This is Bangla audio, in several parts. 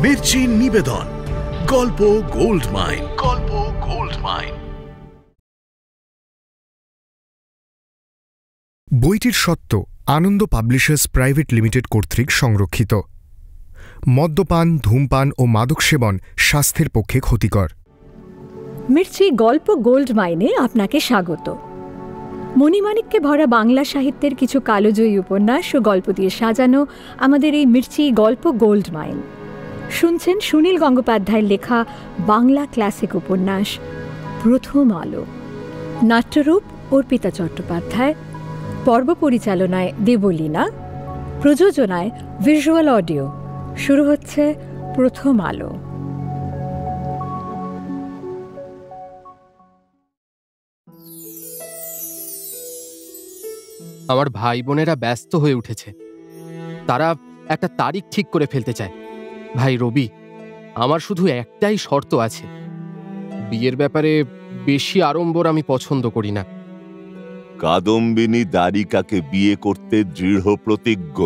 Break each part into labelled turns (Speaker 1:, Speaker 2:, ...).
Speaker 1: মির্চি নিবেদন গল্প গোল্ড মাইন। গল্প গোল্ড মাইন।
Speaker 2: বইটির সত্য আনন্দ পাবলিশার্স প্রাইভেট লিমিটেড কর্তৃক সংরক্ষিত। মদ্যপান, ধূমপান ও মাদক সেবন স্বাস্থ্যের পক্ষে ক্ষতিকর।
Speaker 3: মির্চি গল্প গোল্ড মাইনে আপনাকে স্বাগত। মণিমাণিক্যে ভরা বাংলা সাহিত্যের কিছু কালোজয়ী উপন্যাস ও গল্প দিয়ে সাজানো আমাদের এই মির্চি গল্প গোল্ড মাইন। শুনছেন সুনীল গঙ্গোপাধ্যায়ের লেখা বাংলা ক্লাসিক উপন্যাস প্রথম আলো। নাট্যরূপ অর্পিতা চট্টোপাধ্যায়, পর্ব পরিচালনায় দেবলীনা, প্রযোজনায় ভিজুয়াল অডিও। শুরু হচ্ছে প্রথম আলো।
Speaker 4: আমার ভাই বোনেরা ব্যস্ত হয়ে উঠেছে। তারা একটা তারিখ ঠিক করে ফেলতে চায়। ভাই রবি, আমার শুধু একটাই শর্ত আছে, বিয়ের ব্যাপারে বেশি আড়ম্বর আমি পছন্দ করি না।
Speaker 5: কাদম্বিনী দারিকাকে বিয়ে করতে দৃঢ় প্রতিজ্ঞ।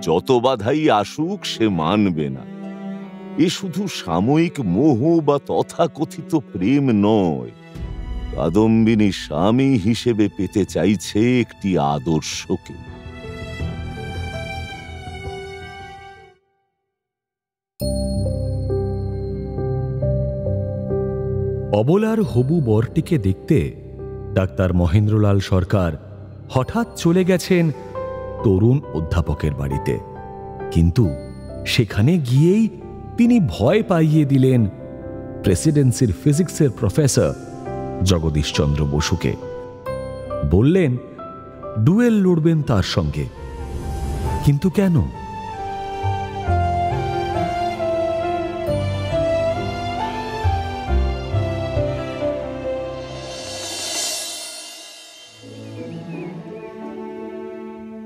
Speaker 5: যত বাধাই আসুক সে মানবে না। এ শুধু সাময়িক মোহ বা তথাকথিত প্রেম নয়। কাদম্বিনী স্বামী হিসেবে পেতে চাইছে একটি আদর্শকে।
Speaker 6: অবলার হবু বরটিকে দেখতে ডাক্তার মহেন্দ্রলাল সরকার হঠাৎ চলে গেছেন তরুণ অধ্যাপকের বাড়িতে। কিন্তু সেখানে গিয়েই তিনি ভয় পাইয়ে দিলেন প্রেসিডেন্সির ফিজিক্সের প্রফেসর জগদীশচন্দ্র বসুকে। বললেন ডুয়েল লড়বেন তার সঙ্গে। কিন্তু কেন?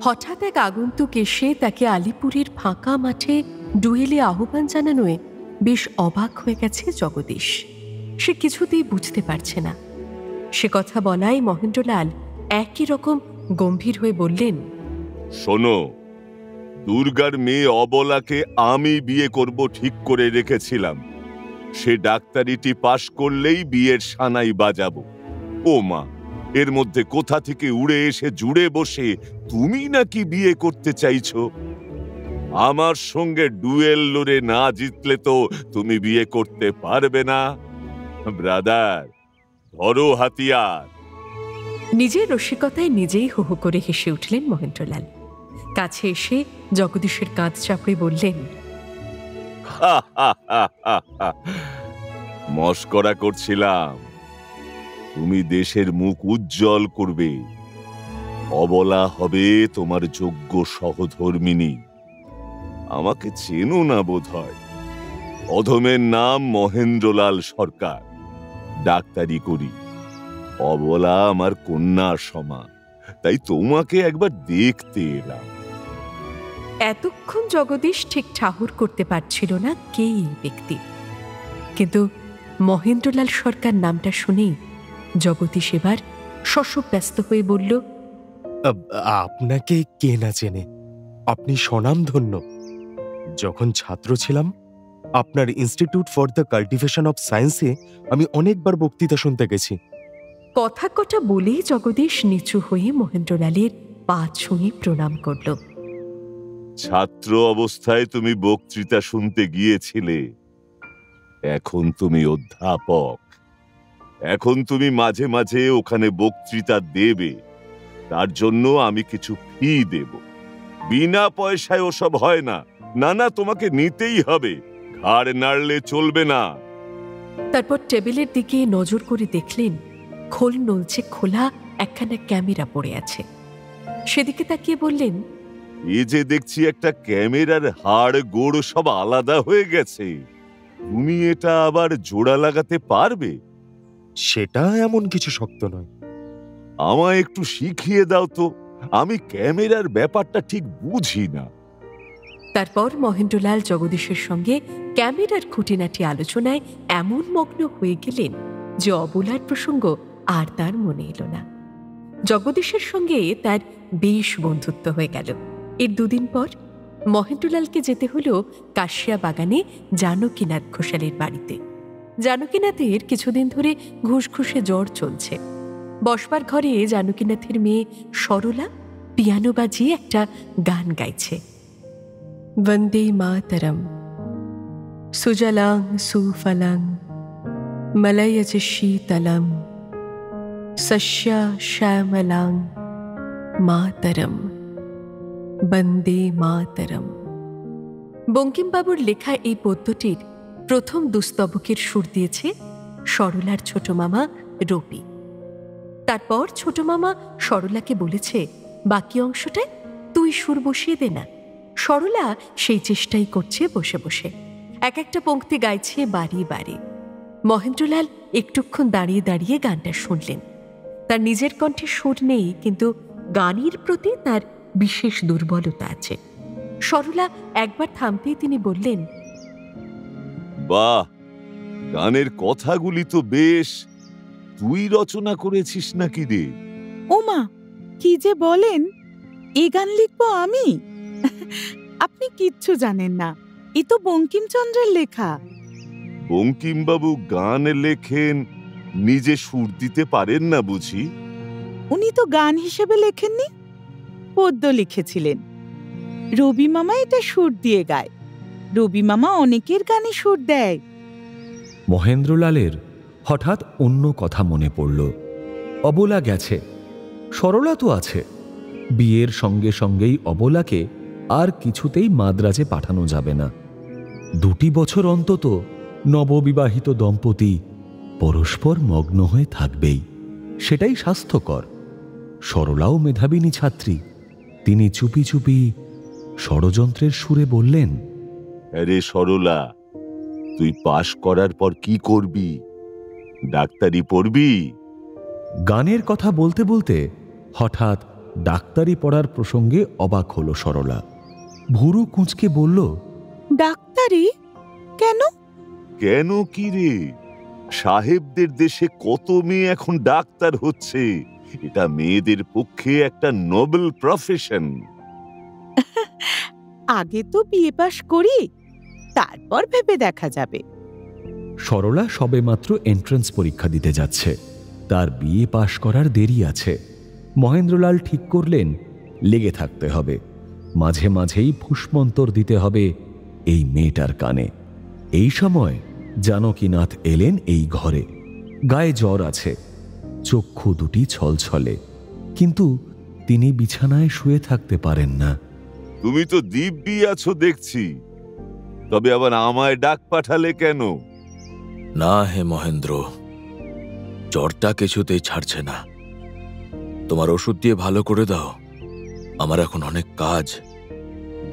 Speaker 7: হঠাৎ এক আগন্তুক এসে তাকে আলিপুরের ফাঁকা মাঠে ডুয়েলে আহ্বান জানানোয় বেশ অবাক হয়ে গেছে জগদীশ। সে কিছুতেই বুঝতে পারছে না। সে কথা বলাই মহেন্দ্রলাল একই রকম গম্ভীর হয়ে বললেন,
Speaker 5: শোনো, দুর্গার মেয়ে অবলাকে আমি বিয়ে করব ঠিক করে রেখেছিলাম। সে ডাক্তারিটি পাশ করলেই বিয়ের সানাই বাজাবো। ও মা, এর মধ্যে কোথা থেকে উড়ে এসে জুড়ে বসে তুমি নাকি বিয়ে করতে চাইছো? আমার সঙ্গে ডুয়েল লড়ে না জিতলে তো তুমি বিয়ে করতে পারবে না। ব্রাদার, ধরো হাতিয়ার।
Speaker 7: নিজের রসিকতায় নিজেই হো হো করে হেসে উঠলেন মহেন্দ্রলাল। কাছে এসে জগদীশের কাঁধ চাপড়ে বললেন,
Speaker 5: মস্করা করছিলাম। তুমি দেশের মুখ উজ্জ্বল করবে। অবলা হবে তোমার যোগ্য সহধর্মিনী। আমাকে চেনো না বোধ হয়। অধমের নাম মহেন্দ্রলাল সরকার। ডাক্তারি করি। অবলা আমার কন্যার সমান, তাই তোমাকে একবার দেখতে এলাম।
Speaker 7: এতক্ষণ জগদীশ ঠিক ঠাহর করতে পারছিল না কে এই ব্যক্তি। কিন্তু মহেন্দ্রলাল সরকার নামটা শুনেই জগদীশ এবার শশব ব্যস্ত হয়ে বলল,
Speaker 8: আপনাকে কে না চেনে? আপনি স্বনামধন্য। যখন ছাত্র ছিলাম আপনার institute for the cultivation of সায়েন্সে আমি অনেকবার বক্তৃতা শুনতে গেছি।
Speaker 7: কথা কটা বলেই জগদীশ নিচু হয়ে মহেন্দ্রলালের পা ছুঁয়ে প্রণাম করল।
Speaker 5: ছাত্র অবস্থায় তুমি বক্তৃতা শুনতে গিয়েছিলে, এখন তুমি অধ্যাপক। এখন তুমি মাঝে মাঝে ওখানে বক্তৃতা দেবে। তার জন্য আমি কিছু ফি দেব। বিনা পয়সায় ওসব হয় না। না না, তোমাকে নিতেই হবে। ঘাড় নাড়লে চলবে না।
Speaker 7: তারপর টেবিলের দিকে নজর করে দেখলেন খোল নলচে খোলা একখানা ক্যামেরা পড়ে আছে। সেদিকে তাকিয়ে বললেন,
Speaker 5: এ যে দেখছি একটা ক্যামেরার হাড় গোড় সব আলাদা হয়ে গেছে। তুমি এটা আবার জোড়া লাগাতে পারবে?
Speaker 8: সেটা এমন কিছু শক্ত নয়।
Speaker 5: আমায় একটু শিখিয়ে দাও তো। আমি ক্যামেরার ব্যাপারটা ঠিক বুঝি না।
Speaker 7: তারপর মহেন্দ্রলাল জগদীশের সঙ্গে ক্যামেরার খুঁটিনাটি আলোচনায় এমন মগ্ন হয়ে গেলেন যে অবলার প্রসঙ্গ আর তার মনে এলো না। জগদীশের সঙ্গে তার বেশ বন্ধুত্ব হয়ে গেল। এর দুদিন পর মহেন্দ্রলালকে যেতে হলো কাশিয়া বাগানে জানকীনাথ ঘোষালের বাড়িতে। জানকীনাথের কিছুদিন ধরে ঘুষঘুষে জ্বর চলছে। বসবার ঘরে জানকীনাথের মেয়ে সরলা পিয়ানো বাজিয়ে একটা গান গাইছে। বন্দে মাতরম সুজলাং সুফলাং মলয়জ শীতলম শস্য শ্যামলাং মাতরম বন্দে মাতরম। বঙ্কিমবাবুর লেখা এই পদ্যটির প্রথম দুস্তবকের সুর দিয়েছে সরলার ছোট মামা রবি। তারপর ছোট মামা সরলাকে বলেছে, বাকি অংশটায় তুই সুর বসিয়ে দে না। সরলা সেই চেষ্টাই করছে বসে বসে, এক একটা পংক্তি গাইছে বাড়ি বাড়ি। মহেন্দ্রলাল একটুক্ষণ দাঁড়িয়ে দাঁড়িয়ে গানটা শুনলেন। তার নিজের কণ্ঠে সুর নেই, কিন্তু গানের প্রতি তার বিশেষ দুর্বলতা আছে। সরলা একবার থামতেই তিনি বললেন,
Speaker 5: বাহ, গানের কথাগুলি তো বেশ তুই রচনা করেছিস নাকি রে?
Speaker 9: ওমা, কি যে বলেন! এ গান লিখবো আমি? আপনি কিচ্ছু জানেন না, এ তো বঙ্কিমচন্দ্রের লেখা।
Speaker 5: বঙ্কিমবাবু গান লেখেন, নিজে সুর দিতে পারেন না বুঝি?
Speaker 9: উনি তো গান হিসেবে লেখেননি, পদ্য লিখেছিলেন। রবি মামা এটা সুর দিয়ে গায়। রবি মামা অনেকের গানে সুর দেয়।
Speaker 6: মহেন্দ্রলালের হঠাৎ অন্য কথা মনে পড়ল। অবলা গেছে, সরলা তো আছে। বিয়ের সঙ্গে সঙ্গেই অবলাকে আর কিছুতেই মাদ্রাজে পাঠানো যাবে না। 2 বছর অন্তত নববিবাহিত দম্পতি পরস্পর মগ্ন হয়ে থাকবেই, সেটাই স্বাস্থ্যকর। সরলাও মেধাবিনী ছাত্রী। তিনি চুপি চুপি ষড়যন্ত্রের সুরে বললেন,
Speaker 5: আরে সরলা, তুই পাশ করার পর কি করবি? ডাক্তারি পড়বি?
Speaker 6: গানের কথা বলতে বলতে হঠাৎ ডাক্তারি পড়ার প্রসঙ্গে অবাক হল সরলা। ভুরু কুঁচকে বলল,
Speaker 9: ডাক্তারি কেন?
Speaker 5: কেন কি রে? সাহেবদের দেশে কত মেয়ে এখন ডাক্তার হচ্ছে। এটা মেয়েদের পক্ষে একটা নোবেল প্রফেশন।
Speaker 9: আগে তো বিয়ে পাশ করি, তারপর ভেবে দেখা যাবে।
Speaker 6: সরলা সবেমাত্র এন্ট্রান্স পরীক্ষা দিতে যাচ্ছে, তার বিয়ে পাশ করার দেরি আছে। মহেন্দ্রলাল ঠিক করলেন লেগে থাকতে হবে, মাঝে মাঝেই ফুসমন্তর দিতে হবে এই মেয়েটার কানে। এই সময় জানকীনাথ এলেন এই ঘরে। গায়ে জ্বর আছে, চক্ষু দুটি ছলছলে, কিন্তু তিনি বিছানায় শুয়ে থাকতে পারেন না।
Speaker 5: তুমি তো দিব্যি আছো দেখছি, তবে আবার আমায় ডাক পাঠালে কেন?
Speaker 10: না হে মহেন্দ্র, জ্বরটা কিছুতেই ছাড়ছে না। তোমার ওষুধ দিয়ে ভালো করে দাও, আমার এখন অনেক কাজ।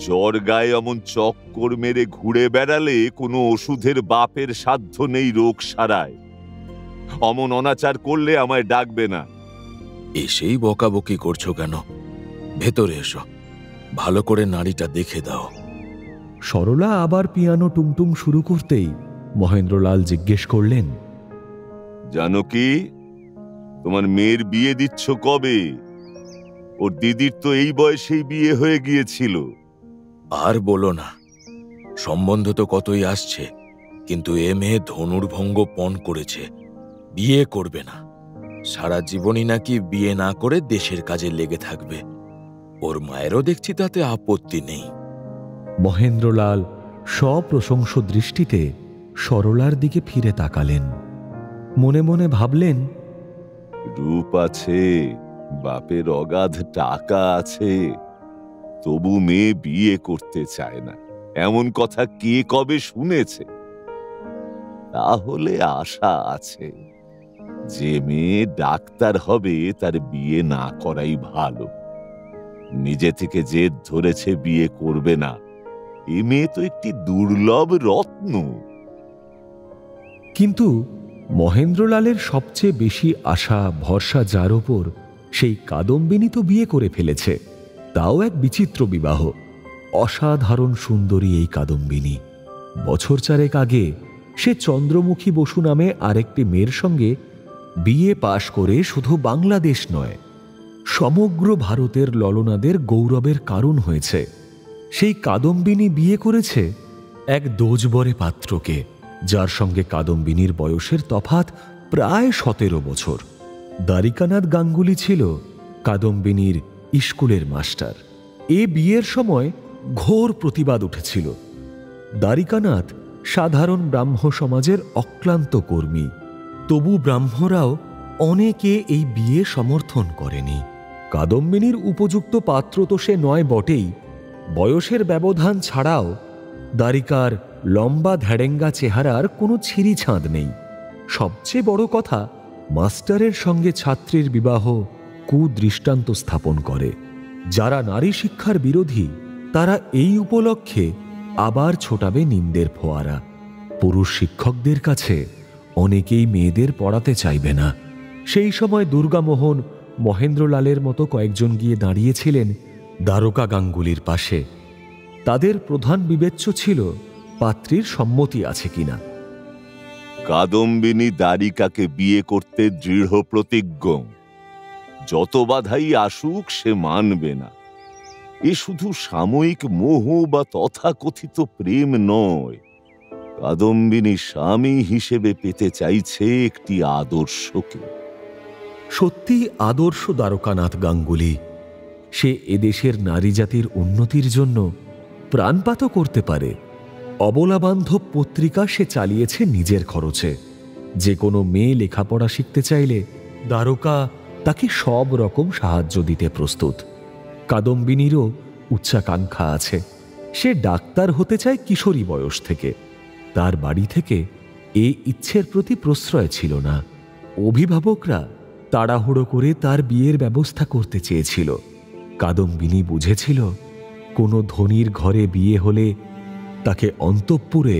Speaker 5: জ্বর গায়ে অমন চক্কর মেরে ঘুরে বেড়ালে কোনো ওষুধের বাপের সাধ্য নেই রোগ সারায়। অমন অনাচার করলে আমায় ডাকবে না।
Speaker 10: এসেই বকাবকি করছো কেন? ভেতরে এসো, ভালো করে নাড়িটা দেখে দাও।
Speaker 6: সরলা আবার পিয়ানো টুংটুং শুরু করতেই মহেন্দ্রলাল জিজ্ঞেস করলেন,
Speaker 5: জানকী, তোমার মেয়ের বিয়ে দিচ্ছ কবে? ওর দিদির তো এই বয়সেই বিয়ে হয়ে গিয়েছিল।
Speaker 10: আর বলো না, সম্বন্ধ তো কতই আসছে, কিন্তু এ মেয়ে ধনুর্ভঙ্গ পণ করেছে, বিয়ে করবে না। সারা জীবনই নাকি বিয়ে না করে দেশের কাজে লেগে থাকবে। ওর মায়েরও দেখছি তাতে আপত্তি নেই।
Speaker 6: মহেন্দ্রলাল সপ্রশংস দৃষ্টিতে সরলার দিকে ফিরে তাকালেন। মনে মনে ভাবলেন,
Speaker 5: রূপ আছে, বাপের অগাধ টাকা আছে, তবু মেয়ে বিয়ে করতে চায় না, এমন কথা কে কবে শুনেছে? তাহলে আশা আছে, যে মেয়ে ডাক্তার হবে তার বিয়ে না করাই ভালো। নিজে থেকে জেদ ধরেছে বিয়ে করবে না, এ মেয়ে তো একটি দুর্লভ রত্ন।
Speaker 6: কিন্তু মহেন্দ্রলালের সবচেয়ে বেশি আশা ভরসা যার ওপর, সেই কাদম্বিনী তো বিয়ে করে ফেলেছে, তাও এক বিচিত্র বিবাহ। অসাধারণ সুন্দরী এই কাদম্বিনী। বছর 4 আগে সে চন্দ্রমুখী বসু নামে আরেকটি মেয়ের সঙ্গে বিয়ে পাশ করে শুধু বাংলাদেশ নয়, সমগ্র ভারতের ললনাদের গৌরবের কারণ হয়েছে। সেই কাদম্বিনী বিয়ে করেছে এক দোজবরে পাত্রকে, যার সঙ্গে কাদম্বিনীর বয়সের তফাৎ প্রায় 17 বছর। দ্বারিকানাথ গাঙ্গুলি ছিল কাদম্বিনীর স্কুলের মাস্টার। এ বিয়ের সময় ঘোর প্রতিবাদ উঠেছিল। দ্বারিকানাথ সাধারণ ব্রাহ্ম সমাজের অক্লান্ত কর্মী, তবু ব্রাহ্মরাও অনেকে এই বিয়ে সমর্থন করেনি। কাদম্বিনীর উপযুক্ত পাত্র তো সে নয় বটেই, বয়সের ব্যবধান ছাড়াও দ্বারিকার লম্বা ধ্যাড়েঙ্গা চেহারার কোনো ছিঁড়ি ছাঁদ নেই। সবচেয়ে বড় কথা, মাস্টারের সঙ্গে ছাত্রীর বিবাহ কুদৃষ্টান্ত স্থাপন করে। যারা নারী শিক্ষার বিরোধী তারা এই উপলক্ষে আবার ছোটাবে নিন্দের ফোয়ারা। পুরুষ শিক্ষকদের কাছে অনেকেই মেয়েদের পড়াতে চাইবে না। সেই সময় দুর্গামোহন, মহেন্দ্রলালের মতো কয়েকজন গিয়ে দাঁড়িয়েছিলেন দ্বারকা গাঙ্গুলির পাশে। তাদের প্রধান বিবেচ্য ছিল পাত্রীর সম্মতি আছে কিনা।
Speaker 5: কাদম্বিনী দ্বারিকাকে বিয়ে করতে দৃঢ় প্রতিজ্ঞ। যত বাধাই আসুক সে মানবে না। এ শুধু সাময়িক মোহ বা তথাকথিত প্রেম নয়, কাদম্বিনী স্বামী হিসেবে পেতে চাইছে একটি আদর্শকে।
Speaker 6: সত্যি আদর্শ দ্বারকানাথ গাঙ্গুলি। সে এদেশের নারী জাতির উন্নতির জন্য প্রাণপাতও করতে পারে। অবলাবান্ধব পত্রিকা সে চালিয়েছে নিজের খরচে। যে কোনো মেয়ে লেখাপড়া শিখতে চাইলে দ্বারকা তাকে সব রকম সাহায্য দিতে প্রস্তুত। কাদম্বিনীরও উচ্চাকাঙ্ক্ষা আছে। সে ডাক্তার হতে চায় কিশোরী বয়স থেকে। তার বাড়ি থেকে এ ইচ্ছের প্রতি প্রশ্রয় ছিল না। অভিভাবকরা তাড়াহুড়ো করে তার বিয়ের ব্যবস্থা করতে চেয়েছিল। কাদম্বিনী বুঝেছিল কোনো ধনীর ঘরে বিয়ে হলে তাকে অন্তঃপুরে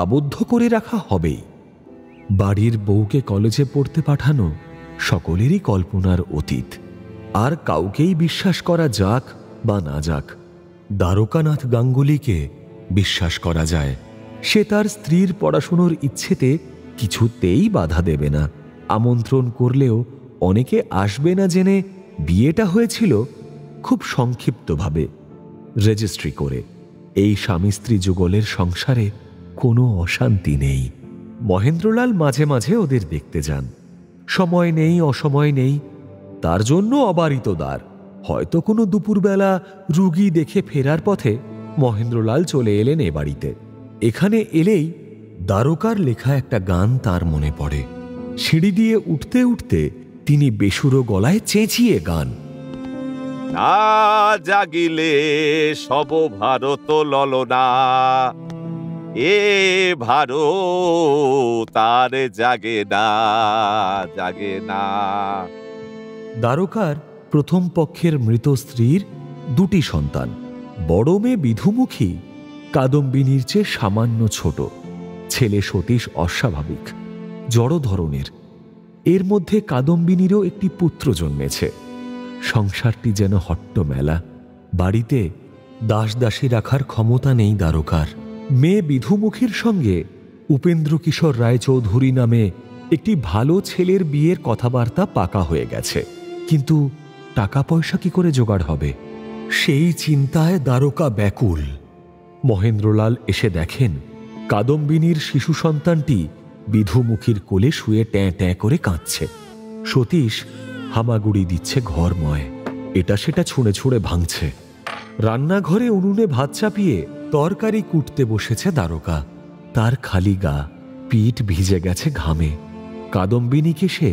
Speaker 6: আবদ্ধ করে রাখা হবেই। বাড়ির বউকে কলেজে পড়তে পাঠানো সকলেরই কল্পনার অতীত। আর কাউকেই বিশ্বাস করা যাক বা না যাক, দ্বারকানাথ গাঙ্গুলিকে বিশ্বাস করা যায়। সে তার স্ত্রীর পড়াশুনোর ইচ্ছেতে কিছুতেই বাধা দেবে না। আমন্ত্রণ করলেও অনেকে আসবে না জেনে বিয়েটা হয়েছিল খুব সংক্ষিপ্তভাবে, রেজিস্ট্রি করে। এই স্বামী স্ত্রী যুগলের সংসারে কোনো অশান্তি নেই। মহেন্দ্রলাল মাঝে মাঝে ওদের দেখতে যান। সময় নেই, অসময় নেই, তার জন্য অবারিত দ্বার। হয়তো কোনো দুপুরবেলা রুগী দেখে ফেরার পথে মহেন্দ্রলাল চলে এলেন এ বাড়িতে। এখানে এলেই দ্বারকার লেখা একটা গান তার মনে পড়ে। সিঁড়ি দিয়ে উঠতে উঠতে তিনি বেসুরো গলায় চেঁচিয়ে গান:
Speaker 5: না জাগিলে সব ভারত ললনা, এ ভারত তার জাগে না, জাগে না।
Speaker 6: দ্বারকার প্রথম পক্ষের মৃত স্ত্রীর 2টি সন্তান। বড় মেয়ে বিধুমুখী কাদম্বিনীর চেয়ে সামান্য ছোট। ছেলে সতীশ অস্বাভাবিক, জড় ধরনের। এর মধ্যে কাদম্বিনীরও একটি পুত্র জন্মেছে। সংসারটি যেন হট্ট মেলা। বাড়িতে দাসদাসী রাখার ক্ষমতা নেই দ্বারকার। মেয়ে বিধুমুখীর সঙ্গে উপেন্দ্র কিশোর রায়চৌধুরী নামে একটি ভালো ছেলের বিয়ের কথাবার্তা পাকা হয়ে গেছে, কিন্তু টাকা পয়সা কি করে জোগাড় হবে সেই চিন্তায় দ্বারকা ব্যাকুল। মহেন্দ্রলাল এসে দেখেন কাদম্বিনীর শিশু সন্তানটি বিধুমুখীর কোলে শুয়ে ট্যাঁ ট্যাঁ করে কাঁদছে। সতীশ হামাগুড়ি দিচ্ছে ঘরময়, এটা সেটা ছুঁড়ে ছুঁড়ে ভাঙছে। রান্নাঘরে উনুনে ভাত চাপিয়ে তরকারি কুটতে বসেছে দ্বারকা। তার খালি গা, পিঠ ভিজে গেছে ঘামে। কাদম্বিনীকে সে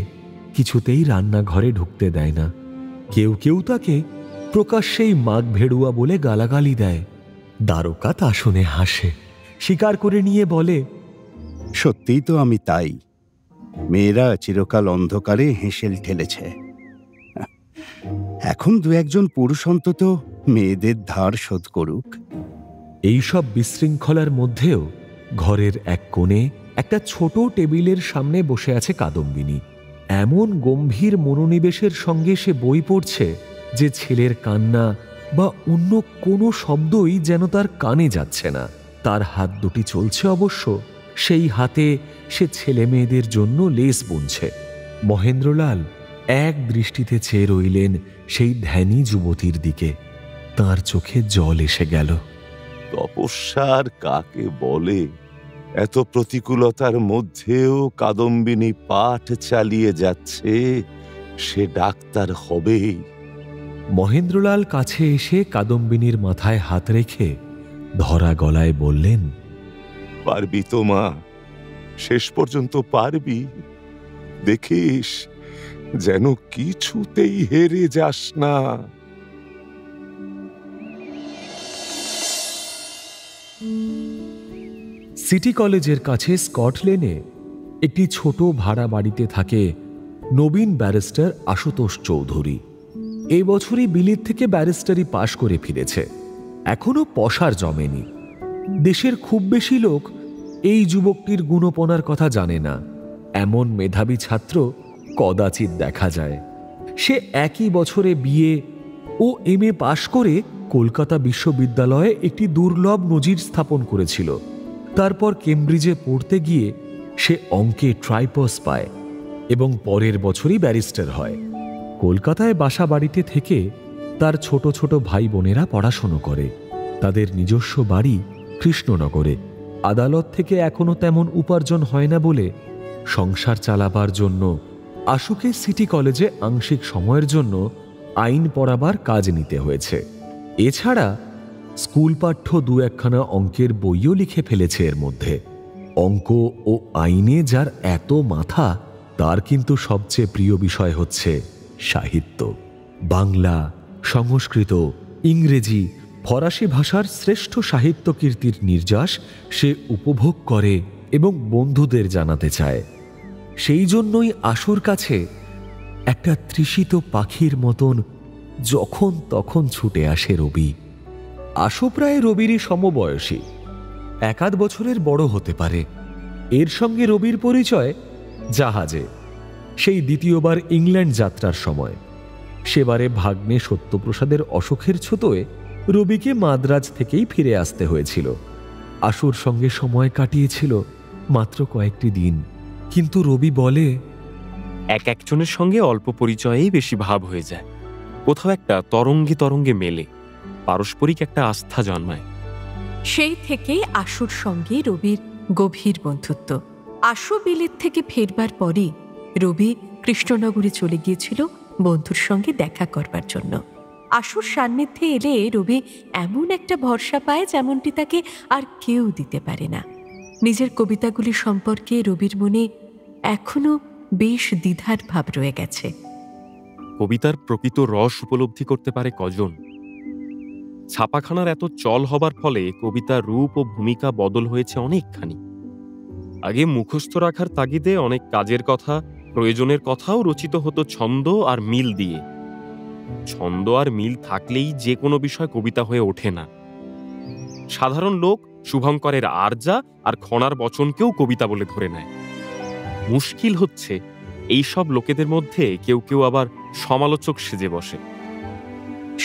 Speaker 6: কিছুতেই রান্নাঘরে ঢুকতে দেয় না। কেউ কেউ তাকে প্রকাশ্যেই মাগ ভেড়ুয়া বলে গালাগালি দেয়। দ্বারকা তা শুনে হাসে, স্বীকার করে নিয়ে বলে,
Speaker 11: সত্যিই তো আমি তাই। মেয়েরা চিরকাল অন্ধকারে হেঁসেল ঠেলেছে। এখন 2-1 পুরুষ অন্তত মেয়েদের ধার শোধ করুক।
Speaker 6: এইসব বিশৃঙ্খলার মধ্যেও ঘরের এক কোণে একটা ছোট টেবিলের সামনে বসে আছে কাদম্বিনী। এমন গম্ভীর মনোনিবেশের সঙ্গে সে বই পড়ছে যে ছেলের কান্না বা অন্য কোনো শব্দই যেন তার কানে যাচ্ছে না। তার হাত দুটি চলছে অবশ্য, সেই হাতে সে ছেলে মেয়েদের জন্য লেস বুনছে। মহেন্দ্রলাল এক দৃষ্টিতে চেয়ে রইলেন সেই ধ্যানী যুবতীর দিকে। তার চোখে জল এসে গেল।
Speaker 5: তপস্যা আর কাকে বলে? এত প্রতিকূলতার মধ্যেও কাদম্বিনী পাঠ চালিয়ে যাচ্ছে, সে ডাক্তার হবেই।
Speaker 6: মহেন্দ্রলাল কাছে এসে কাদম্বিনীর মাথায় হাত রেখে ধরা গলায় বললেন,
Speaker 5: পারবি তো মা, শেষ পর্যন্ত পারবি। দেখিস যেন কিছুতেই হেরে যাস না।
Speaker 6: সিটি কলেজের কাছে স্কট লেনে একটি ছোট ভাড়া বাড়িতে থাকে নবীন ব্যারিস্টার আশুতোষ চৌধুরী। এই বছরই বিলেত থেকে ব্যারিস্টারি পাশ করে ফিরেছে। এখনো পসার জমেনি। দেশের খুব বেশি লোক এই যুবকটির গুণপনার কথা জানে না। এমন মেধাবী ছাত্র কদাচিৎ দেখা যায়। সে একই বছরে বিএ ও এমএ পাশ করে কলকাতা বিশ্ববিদ্যালয়ে একটি দুর্লভ নজির স্থাপন করেছিল। তারপর কেমব্রিজে পড়তে গিয়ে সে অঙ্কে ট্রাইপস পায় এবং পরের বছরই ব্যারিস্টার হয়। কলকাতায় বাসা বাড়িতে থেকে তার ছোট ছোট ভাই বোনেরা পড়াশোনা করে। তাদের নিজস্ব বাড়ি কৃষ্ণনগরে। আদালত থেকে এখনো তেমন উপার্জন হয় না বলে সংসার চালাবার জন্য আশুকে সিটি কলেজে আংশিক সময়ের জন্য আইন পড়াবার কাজ নিতে হয়েছে। এছাড়া স্কুল পাঠ্য দু একখানা অঙ্কের বইও লিখে ফেলেছে। এর মধ্যে অঙ্ক ও আইনে যার এত মাথা, তার কিন্তু সবচেয়ে প্রিয় বিষয় হচ্ছে সাহিত্য। বাংলা, সংস্কৃত, ইংরেজি, ফরাসি ভাষার শ্রেষ্ঠ সাহিত্য কীর্তির নির্যাস সে উপভোগ করে এবং বন্ধুদের জানাতে চায়। সেই জন্যই আশুর কাছে একটা তৃষিত পাখির মতন যখন তখন ছুটে আসে রবি। আশু প্রায় রবিরই সমবয়সী, 1-1 বছরের বড় হতে পারে। এর সঙ্গে রবির পরিচয় জাহাজে, সেই দ্বিতীয়বার ইংল্যান্ড যাত্রার সময়। সেবারে ভাগ্নে সত্যপ্রসাদের অসুখের ছোতোয় রবিকে মাদ্রাজ থেকেই ফিরে আসতে হয়েছিল। আশুর সঙ্গে সময় কাটিয়েছিল মাত্র কয়েকটি দিন, কিন্তু রবি বলে,
Speaker 8: একজনের সঙ্গে অল্প পরিচয়েই বেশি ভাব হয়ে যায়। কোথাও একটা তরঙ্গে তরঙ্গে মেলে, পারস্পরিক একটা আস্থা জন্মায়।
Speaker 7: সেই থেকেই আশুর সঙ্গে রবির গভীর বন্ধুত্ব। আশু বিলেত থেকে ফেরবার পরই রবি কৃষ্ণনগরে চলে গিয়েছিল বন্ধুর সঙ্গে দেখা করবার জন্য। আশুর সান্নিধ্যে এলে রবি এমন একটা ভরসা পায় যেমনটি তাকে আর কেউ দিতে পারে না। নিজের কবিতাগুলি সম্পর্কে রবির মনে এখনো বেশ দ্বিধার ভাব রয়ে গেছে।
Speaker 8: কবিতার প্রকৃত রস উপলব্ধি করতে পারে কজন? ছাপাখানার এত চল হবার ফলে কবিতার রূপ ও ভূমিকা বদল হয়েছে অনেকখানি। আগে মুখস্থ রাখার তাগিদে অনেক কাজের কথা, প্রয়োজনের কথাও রচিত হতো ছন্দ আর মিল দিয়ে। ছন্দ আর মিল থাকলেই যে কোনো বিষয় কবিতা হয়ে ওঠে না। সাধারণ লোক শুভঙ্করের আরজা আর খনার বচনকেও কবিতা বলে ধরে নেয়। মুশকিল হচ্ছে এই সব লোকেদের মধ্যে কেউ কেউ আবার সমালোচক সেজে বসে।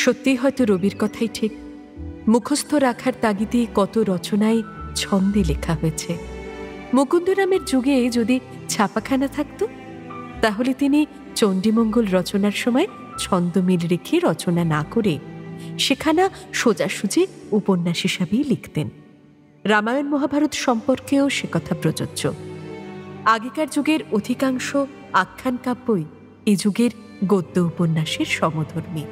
Speaker 7: সত্যি হয়তো রবির কথাই ঠিক। মুখস্থ রাখার তাগিদে কত রচনায় ছন্দে লেখা হয়েছে। মুকুন্দরামের যুগে যদি ছাপাখানা থাকত, তাহলে তিনি চণ্ডীমঙ্গল রচনার সময় ছন্দমিল রেখে রচনা না করে সেখানা সোজাসুজি উপন্যাস হিসাবেই লিখতেন। রামায়ণ মহাভারত সম্পর্কেও সে কথা প্রযোজ্য। আগেকার যুগের অধিকাংশ আখ্যান কাব্যই এ যুগের গদ্য উপন্যাসের সমধর্মী।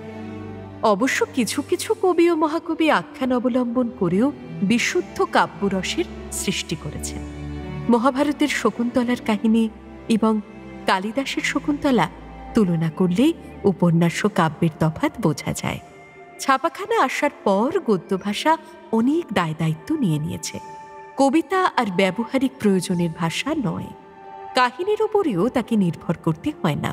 Speaker 7: অবশ্য কিছু কিছু কবি ও মহাকবি আখ্যান অবলম্বন করেও বিশুদ্ধ কাব্যরসের সৃষ্টি করেছেন। মহাভারতের শকুন্তলার কাহিনী এবং কালিদাসের শকুন্তলা তুলনা করলেই উপন্যাস ও কাব্যের তফাৎ বোঝা যায়। ছাপাখানা আসার পর গদ্য ভাষা অনেক দায় দায়িত্ব নিয়ে নিয়েছে। কবিতা আর ব্যবহারিক প্রয়োজনের ভাষা নয়। কাহিনীর উপরেও তাকে নির্ভর করতে হয় না।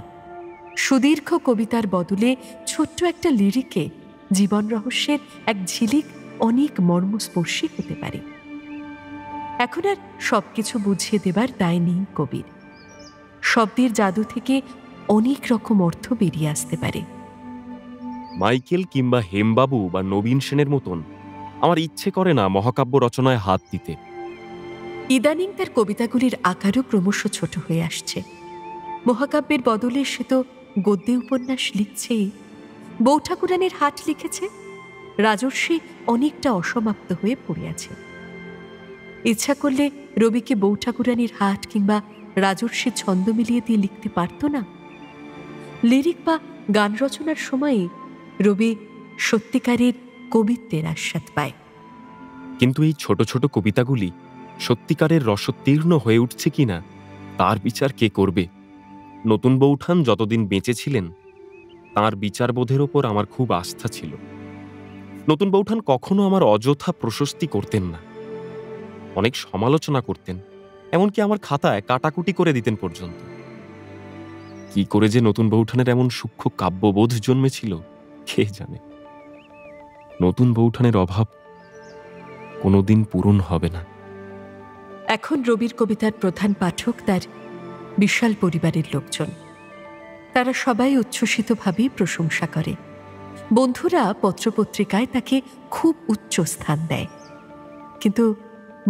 Speaker 7: সুদীর্ঘ কবিতার বদলে ছোট্ট একটা লিরিকে জীবন রহস্যের এক ঝিলিক অনেক মর্মস্পর্শী হতে পারে। এখন আর সবকিছু বুঝিয়ে দেবার দায় নেই কবির। শব্দের জাদু থেকে অনেক রকম অর্থ বেরিয়ে আসতে পারে।
Speaker 8: মাইকেল কিংবা হেমবাবু বা নবীন সেনের মতন আমার ইচ্ছে করে না মহাকাব্য রচনায় হাত দিতে।
Speaker 7: ইদানিং তার কবিতাগুলির আকারও ক্রমশ ছোট হয়ে আসছে। মহাকাব্যের বদলে সে তো গদ্যে উপন্যাস লিখছেই। বউ ঠাকুরানের হাট লিখেছে, রাজর্ষি অনেকটা অসমাপ্ত হয়ে পড়ে আছে। ইচ্ছা করলে রবিকে বউ ঠাকুরানীর হাট কিংবা রাজর্ষির ছন্দ মিলিয়ে দিয়ে লিখতে পারত না? লিরিক বা গান রচনার সময়ে রবি সত্যিকারের কবিত্বের আস্বাদ পায়।
Speaker 8: কিন্তু এই ছোট ছোট কবিতাগুলি সত্যিকারের রসোত্তীর্ণ হয়ে উঠছে কিনা তার বিচার কে করবে? নতুন বৌঠান যতদিন বেঁচে ছিলেন তাঁর বিচারবোধের ওপর আমার খুব আস্থা ছিল। নতুন বৌঠান কখনো আমার অযথা প্রশস্তি করতেন না, অনেক সমালোচনা করতেন, এমনকি আমার খাতায় কাটাকুটি করে দিতেন পর্যন্ত। কি করে যে নতুন বৌঠানের এমন সূক্ষ্ম কাব্যবোধ জন্মেছিল কে জানে। নতুন বৌঠানের অভাব কোনোদিন পূরণ হবে না।
Speaker 7: এখন রবির কবিতার প্রধান পাঠক তার বিশাল পরিবারের লোকজন। তারা সবাই উচ্ছ্বসিতভাবেই প্রশংসা করে। বন্ধুরা পত্রপত্রিকায় তাকে খুব উচ্চ স্থান দেয়, কিন্তু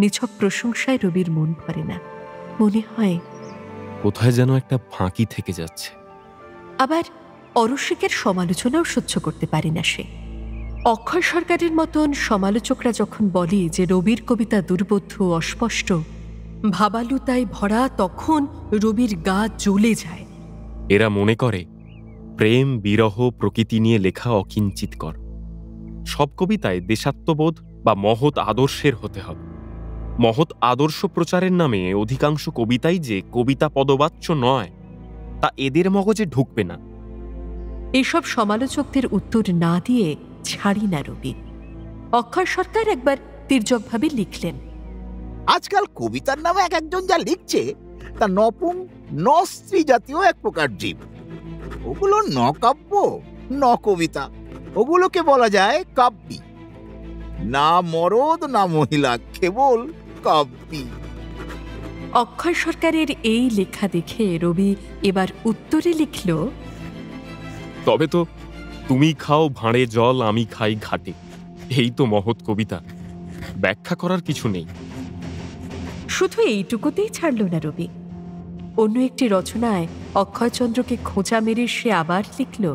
Speaker 7: নিছক প্রশংসায় রবির মন ভরে না। মনে হয়
Speaker 8: কোথায় যেন একটা ফাঁকি থেকে যাচ্ছে।
Speaker 7: আবার অরসিকের সমালোচনাও সহ্য করতে পারে না সে। অক্ষয় সরকারের মতন সমালোচকরা যখন বলে যে রবির কবিতা দুর্বোধ্য, অস্পষ্ট, ভাবালুতায় ভরা, তখন রবির গা জ্বলে যায়।
Speaker 8: এরা মনে করে প্রেম, বিরহ, প্রকৃতি নিয়ে লেখা অকিঞ্চিতকর। সব কবিতায় দেশাত্মবোধ বা মহৎ আদর্শের হতে হবে। মহৎ আদর্শ প্রচারের নামে অধিকাংশ কবিতাই যে কবিতা পদবাচ্য নয় তা এদের মগজে ঢুকবে না।
Speaker 7: এইসব সমালোচকদের উত্তর না দিয়ে ছাড়ি না রবি। অক্ষয় সরকার একবার তির্যকভাবে লিখলেন,
Speaker 12: আজকাল কবিতার নামে এক একজন যা লিখছে তা নপুং নস্ত্রী জাতীয় এক প্রকার জীব। ওগুলো ন কাব্য ন কবিতা, ওগুলোকে বলা যায় কাব্যি। না মরদ না মহিলা, কেবল কাব্যি।
Speaker 7: অক্ষয় সরকারের এই লেখা দেখে রবি এবার উত্তরে লিখল,
Speaker 8: তবে তো তুমি খাও ভাঁড়ে জল, আমি খাই ঘাটে, এই তো মহৎ কবিতা। ব্যাখ্যা করার কিছু নেই।
Speaker 7: শুধু এইটুকুতেই ছাড়ল না রবি। অন্য একটি রচনায় অক্ষয়চন্দ্রকে খোঁচা মেরে সে আবার লিখল,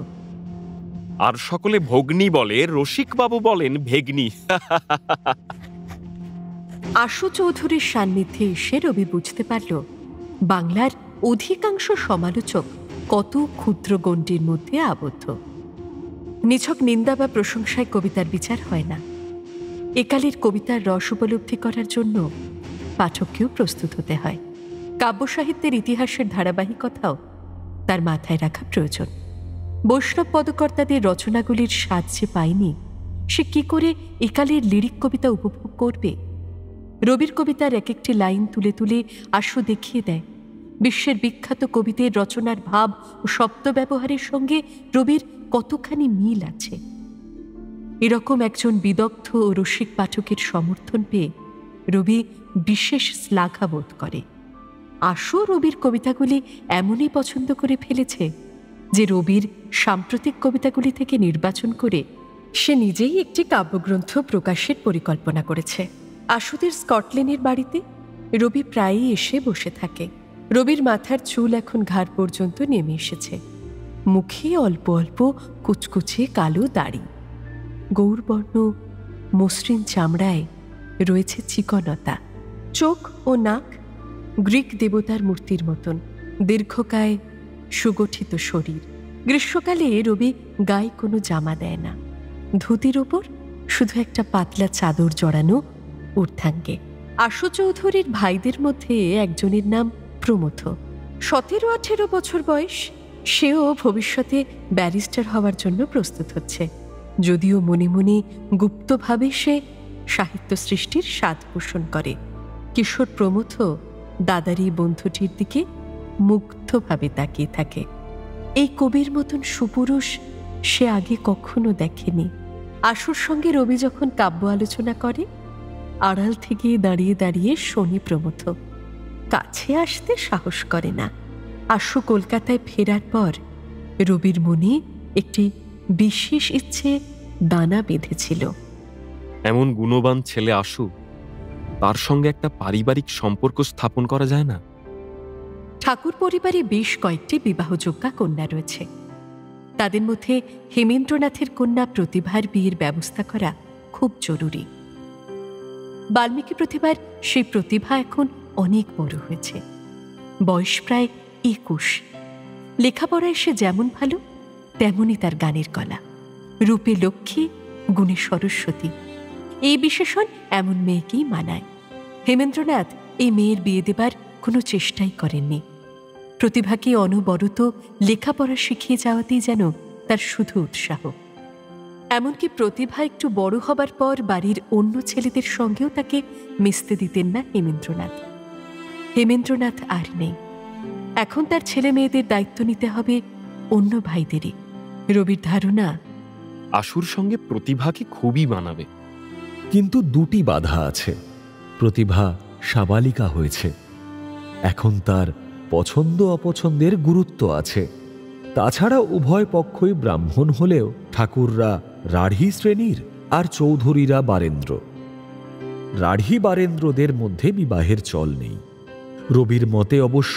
Speaker 8: আর সকলে ভগ্নী বলে, রসিকবাবু বলেন ভেগ্নি।
Speaker 7: আশু চৌধুরীর সান্নিধ্যে এসে রবি বুঝতে পারল বাংলার অধিকাংশ সমালোচক কত ক্ষুদ্র গণ্ডির মধ্যে আবদ্ধ। নিছক নিন্দা বা প্রশংসায় কবিতার বিচার হয় না। একালের কবিতার রস উপলব্ধি করার জন্য পাঠককেও প্রস্তুত হতে হয়। কাব্য সাহিত্যের ইতিহাসের ধারাবাহিকতাও তার মাথায় রাখা প্রয়োজন। বৈষ্ণব পদকর্তাদের রচনাগুলির স্বাদ যে পায়নি, সে কি করে একালের লিরিক কবিতা উপভোগ করবে? রবির কবিতার এক একটি লাইন তুলে তুলে আশু দেখিয়ে দেয় বিশ্বের বিখ্যাত কবিদের রচনার ভাব ও শব্দ ব্যবহারের সঙ্গে রবির কতখানি মিল আছে। এরকম একজন বিদগ্ধ ও রসিক পাঠকের সমর্থন পেয়ে রবি বিশেষ শ্লাঘা বোধ করে। আশু রবির কবিতাগুলি এমনই পছন্দ করে ফেলেছে যে রবির সাম্প্রতিক কবিতাগুলি থেকে নির্বাচন করে সে নিজেই একটি কাব্যগ্রন্থ প্রকাশের পরিকল্পনা করেছে। আশুদের স্কটল্যান্ডের বাড়িতে রবি প্রায়ই এসে বসে থাকে। রবির মাথার চুল এখন ঘাড় পর্যন্ত নেমে এসেছে। মুখে অল্প অল্প কুচকুচে কালো দাড়ি, গৌরবর্ণ মসৃণ চামড়ায় রয়েছে চিকনতা। চোখ ও নাক গ্রিক দেবতার মূর্তির মতন, দীর্ঘকায় সুগঠিত শরীর। গ্রীষ্মকালে রবি গায়ে কোনো জামা দেয় না, ধুতির ওপর শুধু একটা পাতলা চাদর জড়ানো ঊর্ধ্বাঙ্গে। আশু চৌধুরীর ভাইদের মধ্যে একজনের নাম প্রমথ। 17-18 বছর বয়স। সেও ভবিষ্যতে ব্যারিস্টার হওয়ার জন্য প্রস্তুত হচ্ছে, যদিও মনে মনে গুপ্তভাবে সে সাহিত্য সৃষ্টির স্বাদ পোষণ করে। কিশোর প্রমথ দাদারি বন্ধুটির দিকে মুগ্ধভাবে তাকিয়ে থাকে। এই কবির মতন সুপুরুষ সে আগে কখনো দেখেনি। আশুর সঙ্গে রবি যখন কাব্য আলোচনা করে, আড়াল থেকে দাঁড়িয়ে দাঁড়িয়ে শনি প্রমথ। কাছে আসতে সাহস করে না। আশু কলকাতায় ফেরার পর রবির মনে একটি বিশেষ ইচ্ছে দানা বেঁধেছিল।
Speaker 8: এমন গুণবান ছেলে আশু, তার সঙ্গে একটা পারিবারিক সম্পর্ক স্থাপন করা যায় না?
Speaker 7: ঠাকুর পরিবারে বেশ কয়েকটি বিবাহযোগ্যা কন্যা রয়েছে। তাদের মধ্যে হেমেন্দ্রনাথের কন্যা প্রতিভার বিয়ের ব্যবস্থা করা খুব জরুরি। বাল্মীকি প্রতিভার সেই প্রতিভা এখন অনেক বড় হয়েছে, বয়স প্রায় 21। লেখাপড়ায় সে যেমন ভালো, তেমনই তার গানের কলা। রূপে লক্ষ্মী, গুণে সরস্বতী, এই বিশেষণ এমন মেয়েকেই মানায়। হেমেন্দ্রনাথ এই মেয়ের বিয়ে দেবার কোনো চেষ্টাই করেননি। প্রতিভাকে অনবরত লেখাপড়া শিখিয়ে যাওয়াতেই যেন তার শুধু উৎসাহ। এমনকি প্রতিভা একটু বড় হবার পর বাড়ির অন্য ছেলেদের সঙ্গেও তাকে মিশতে দিতেন না হেমেন্দ্রনাথ। হেমেন্দ্রনাথ আর নেই, এখন তার ছেলে মেয়েদের দায়িত্ব নিতে হবে অন্য ভাইদেরই। রবির ধারণা
Speaker 8: আশুর সঙ্গে প্রতিভাকে খুবই মানাবে।
Speaker 6: কিন্তু দুটি বাধা আছে। প্রতিভা সাবালিকা হয়েছে, এখন তার পছন্দ অপছন্দের গুরুত্ব আছে। তাছাড়া উভয় পক্ষই ব্রাহ্মণ হলেও ঠাকুররা রাঢ়ী শ্রেণীর আর চৌধুরীরা বারেন্দ্র। রাঢ়ী বারেন্দ্রদের মধ্যে বিবাহের চল নেই। রবির মতে অবশ্য